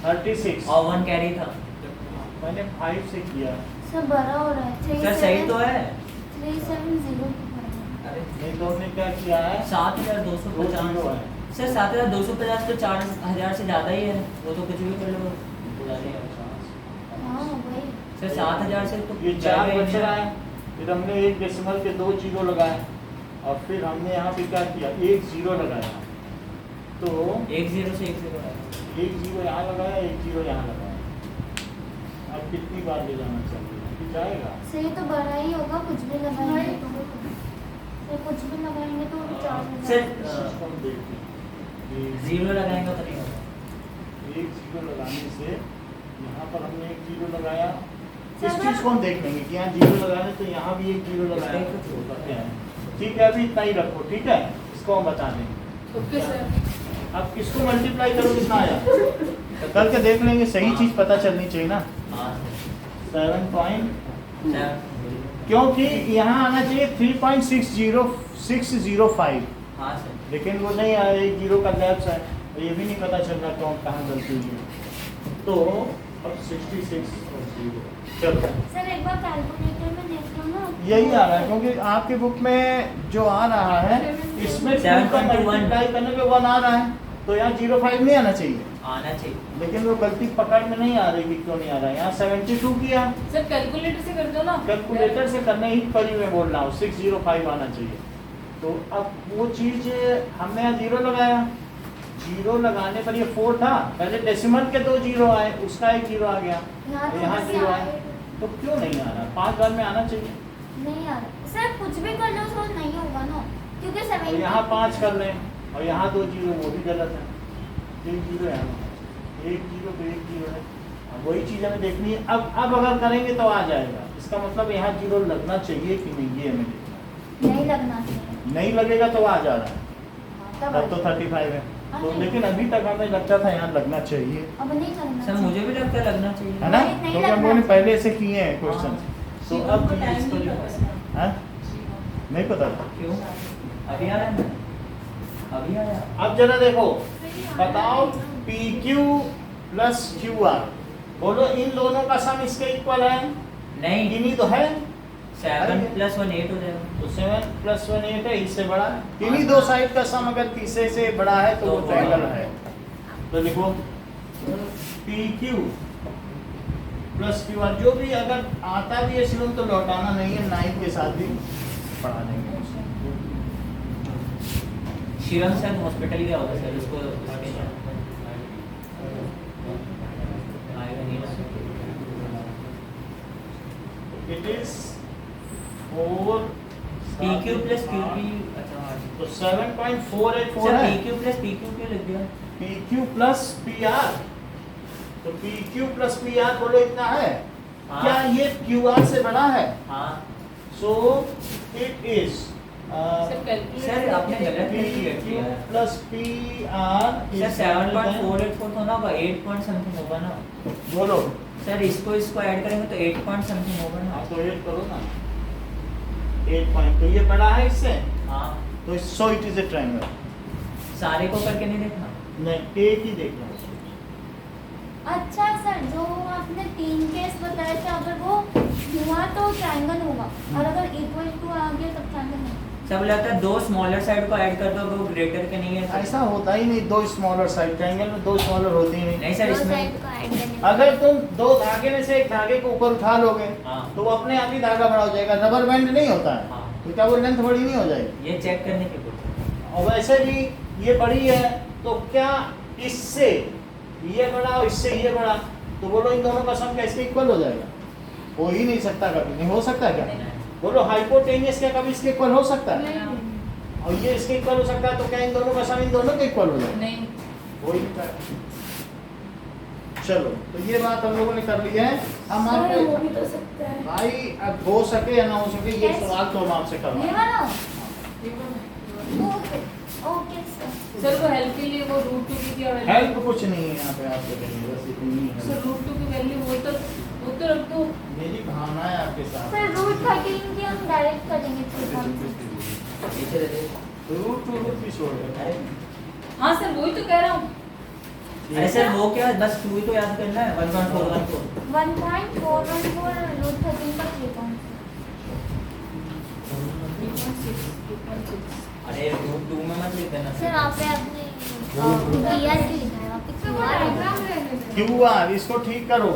36 और 1 कैरी था। मैंने 5 से किया। सर बड़ा हो रहा है। सर सही तो है। 370 अरे नहीं तो हमने क्या किया है? 7250 है। सर 7250 तो 4000 से ज्यादा ही है। वो तो कुछ भी कर लो। हाँ वही। सर 7000 से तो ये 4 बच रहा है। फिर हमने एक डेसिमल के 2 जीरो लगाए, और फिर हमने यहाँ पे क्या किया? 1 जीरो लगाया। तो 1 0 से 1 0 है। 1 जीरो यहाँ लगाया, 1 जीरो यहाँ लगाया। अब कितनी बार ले जाना चाहिए? फिर जाएगा। सही तो बड़ा ही होगा। कुछ भी लगाएंगे तो सर कुछ भी लगाएंगे तो 4 सर इसको हम देखते हैं। 0 लगाएंगे तो नहीं होगा। 1 जीरो लगाने से यहाँ पर हमने 1 जीरो लगाया। इस सर, चीज को हम देख लेंगे कि यहाँ जीरो लगाने तो यहाँ भी 1 जीरो लगाया। क्या है? ठीक है, अभी इतना ही रखो। ठीक है, इसको हम बता देंगे। Okay sir. अब किसको मल्टीप्लाई करो कितना आया? तो करके देख लेंगे, सही चीज पता चलनी चाहिए ना। हाँ 7.2, सर क्योंकि यहाँ आना चाहिए 3.60605, हाँ सर लेकिन वो नहीं आया। 1 जीरो का गैप्स है, तो ये भी नहीं पता चल रहा कौन कहाँ गलती हुई है। तो अब 66 और 0। चलो, सर एक बार कैलकुलेटर में देख लो ना। यही आ रहा है, क्योंकि आपके बुक में जो आ रहा है इसमें 7.21 मल्टीप्लाई करने पे 1 आ रहा है, तो यहाँ 05 नहीं आना चाहिए। आना चाहिए। लेकिन वो गलती पकड़ में नहीं आ रही कि क्यों नहीं आ रहा है। यहाँ 72 किया, सर कैलकुलेटर से कर दो ना। कैलकुलेटर से करने ही पर ही मैं बोल रहा हूँ 605 आना चाहिए। तो अब वो चीज हमने यहाँ 0 लगाया। 0 लगाने पर ये 4 था, पहले डेसिमल के 2 जीरो आए, उसका 1 जीरो आ गया, यहाँ तो यहाँ बस 0 आया। आए। तो क्यों नहीं आ रहा? 5 बार में आना चाहिए। नहीं आ रहा सर। कुछ भी कर लो तो नहीं होगा ना, क्योंकि और 70 यहाँ 5 कर लें, और यहाँ 2 जीरो, वो भी गलत है। 1 जीरो है, 1 जीरो तो 1 जीरो है। अब वही चीज़ हमें देखनी है। अब अगर करेंगे तो आ जाएगा। इसका मतलब यहाँ जीरो लगना चाहिए कि नहीं, ये हमें देखना है। नहीं लगना चाहिए। नहीं लगेगा तो आ जा रहा है, तब तब तो 35 है। तो लेकिन अभी तक हमें लगता था यहाँ लगना चाहिए, अब नहीं करना सर मुझे भी लगता है लगना चाहिए। है ना? नहीं क्योंकि हम लगना लोगों ने चाहिए। पहले से किए हैं क्वेश्चन। तो शिवम अब को टाइम इसको नहीं जो पता। है नहीं पता था। क्यों? अभी आ रहा है ना? अभी आया। अब जरा देखो, बताओ PQ प्लस QR, बोलो इन दोनों का सम इसके इक्वल है? नहीं इन्हीं तो है। 7 + 1 8 हो जाएगा। तो 7 + 1 8 है, इससे बड़ा है। इन्हीं दो साइड का सम अगर तीसरे से बड़ा है तो वो तो ट्रायंगल बड़ा है। तो लिखो PQ प्लस QR। जो भी अगर आता भी है शिवम तो लौटाना नहीं है, 9 के साथ भी पढ़ा देंगे। शिवम सर हॉस्पिटल गया होगा सर, उसको आएगा नहीं ना। It is 4 PQ + QP। अच्छा हाँ। तो 7.484 सर है। PQ + PQ क्यों लिख दिया? PQ प्लस PR, तो PQ प्लस PR बोलो इतना है। हाँ। क्या ये QR से बड़ा है? हाँ so it is sir calculator sir आपने गलत कैलकुलेट PQ किया है। प्लस PR सर 7.484 तो ना होगा, 8 पॉइंट समथिंग होगा ना। बोलो। सर इसको ऐड करेंगे तो 8 पॉइंट समथिंग होगा ना। आप तो 8 करो ना, 8 पॉइंट। तो ये बड़ा है इससे, हाँ तो so it is a triangle. सारे को करके नहीं देखना। नहीं, एक ही देखना है। अच्छा सर, जो आपने बताया कि अगर वो हुआ तो ट्रायंगल होगा और अगर इक्वल टू आ गया तब ट्रायंगल नहीं। सब लगता है दो स्मॉलर साइड को ऐड कर दो वो ग्रेटर के नहीं है। ऐसा होता ही नहीं, दो स्मॉलर साइड ट्रायंगल में दो स्मॉलर होती ही नहीं। नहीं सर दो इसमें साइड को ऐड करने अगर तुम दो धागे में से एक धागे को ऊपर उठा लोगे हाँ। तो वो अपने आप ही धागा बड़ा हो जाएगा, रबर बैंड नहीं होता है। हाँ। तो क्या वो लेंथ बड़ी नहीं हो जाएगी? ये चेक करने के कुछ और वैसे भी ये बड़ी है तो क्या इससे ये बड़ा और इससे ये बड़ा, तो बोलो इन दोनों का सम क्या इसके इक्वल हो जाएगा? हो ही नहीं सकता, कभी नहीं हो सकता क्या? बोलो हाइपोटेनियस क्या कभी इसके इक्वल हो सकता है? और ये इसके इक्वल हो सकता है तो क्या इन दोनों का सम इन दोनों के इक्वल हो जाएगा? नहीं। हो ही नहीं पाएगा। चलो तो ये बात हम लोगों ने कर ली है। हम सर आपको हो भी तो सकता है। भाई अब हो सके या ना हो सके ये सवाल तो हम आपसे ये करवाएं। वाला ओके ओके सर। सर को हेल्प के लिए वो रूट 2 की क्या वैल्यू? हेल्प कुछ नहीं है यहाँ पे आपके लिए, बस इतनी ही सर है। रूट 2 की वैल्यू वो तो रख दो। मेरी भावना है आपके साथ। सर रूट 13 की हम डायरेक्ट करेंगे पीछे दे दे। रूट भी छोड़ दे। अरे हाँ सर वही तो कह रहा हूँ। अरे सर वो क्या बस 2 ही तो याद करना है 1.414। 1.414 रूट 13 का 3.6। अरे रूट 2 में मत लिख देना सर आप पे अपने दिया से लिखा है आप पे QR इसको ठीक करो।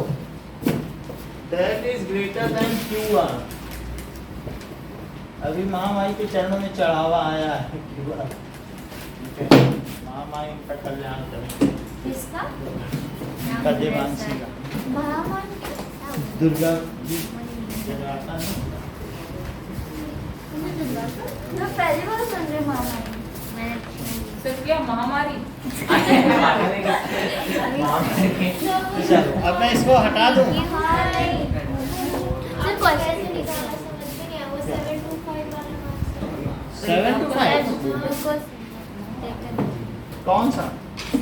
That is greater than QR। अभी महामाई के चरणों में चढ़ावा आया है QR। महामाई का कल्याण करें। किसका का देवांशी का। महामान दुर्गा जी जगराता है। मैं पहली बार सुन रही हूँ महामान। मैंने सर क्या महामारी? चलो अब मैं इसको हटा दूँ। सर क्वेश्चन से निकालना समझते नहीं है वो 725 वाला 725 कौन सा? सर वो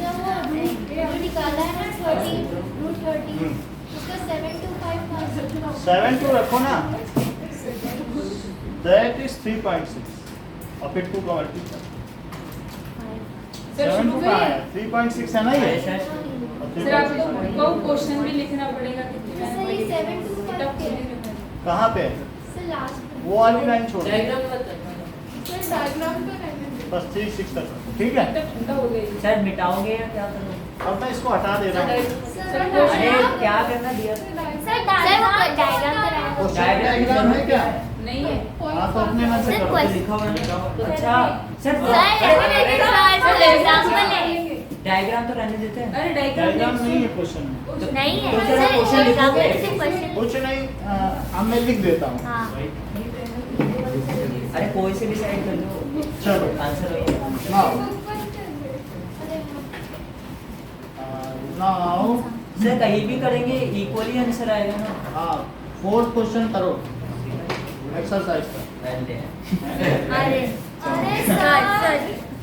जो निकाला है ना 30 रूट 30 उसका 725 7 2 रखो ना। That is 3.6 और फिर 2 का मल्टीप्लाई सर 7 शुरू 2 में का है 3.6 है ना ये। अरे सर सर आपको को क्वेश्चन भी लिखना पड़ेगा कि सर ये 725 कहाँ पे? सर लास्ट वो वाली लाइन छोड़ दो। सर डायग्राम तो नहीं बस 3 6 तक रखो, ठीक है। ठंडा हो गई। सर मिटाओगे या क्या करोगे? अब मैं इसको हटा दे रहा हूँ। अरे क्या करना दिया सर डायग्राम तो डायग्राम है क्या? नहीं है। हाँ तो अपने मन से सर, करो। question- लिखा हुआ नहीं अच्छा सर डायग्राम तो रहने देते हैं। अरे डायग्राम नहीं है क्वेश्चन में। नहीं है तो जरा क्वेश्चन लिखोगे? कुछ नहीं अब मैं लिख देता हूँ। हाँ अरे कोई से भी साइड कर लो चलो आंसर वही है। नाउ सर कहीं भी करेंगे इक्वली आंसर आएगा ना। हाँ 4th क्वेश्चन करो एक्सरसाइज का। पहले अरे सर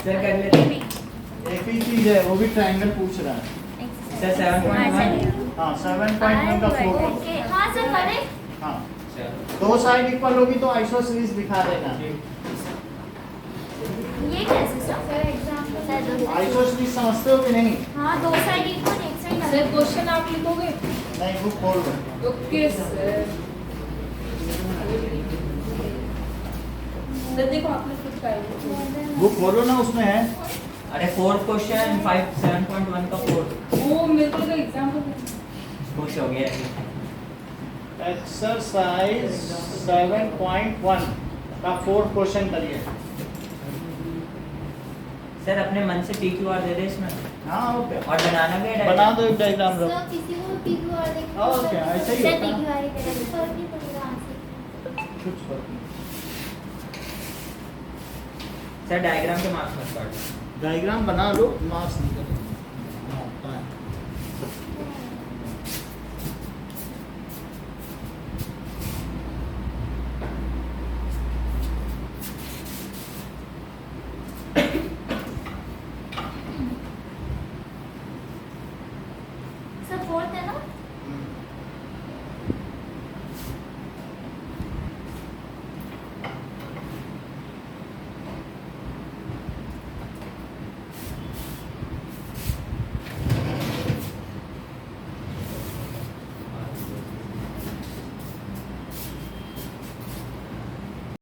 सर कर लेते हैं। एक ही चीज है वो भी ट्रायंगल पूछ रहा है। सर 7.1 हाँ 7.1 का 4। ओके हाँ सर करें हाँ दो साइड इक्वल होगी तो आइसोसेलेस दिखा देना। ये कैसे सर एग्जांपल आइसोसेलेस समझते हो कि नहीं? हाँ दो साइड इक्वल एक साइड सर क्वेश्चन आप लिखोगे? नहीं बुक खोल दो। ओके सर देखो आपने कुछ कहा है। बुक खोलो ना उसमें है। अरे 4th क्वेश्चन 7.1 का 4 वो मेरे को लगा एग्जाम्पल। खुश हो गया। एक्सरसाइज 7.1 का 4th क्वेश्चन करिए। सर अपने मन से PQR दे दे इसमें हाँ ओके और बनाना भी है बना दो एक डायग्राम सर रखो। किसी को PQR देखो ओके, ऐसे ही सर होता है। PQR ही करेंगे फर्क नहीं पड़ेगा आंसर कुछ फर्क नहीं। सर डायग्राम के मार्क्स मत काट। डायग्राम बना लो मार्क्स निकल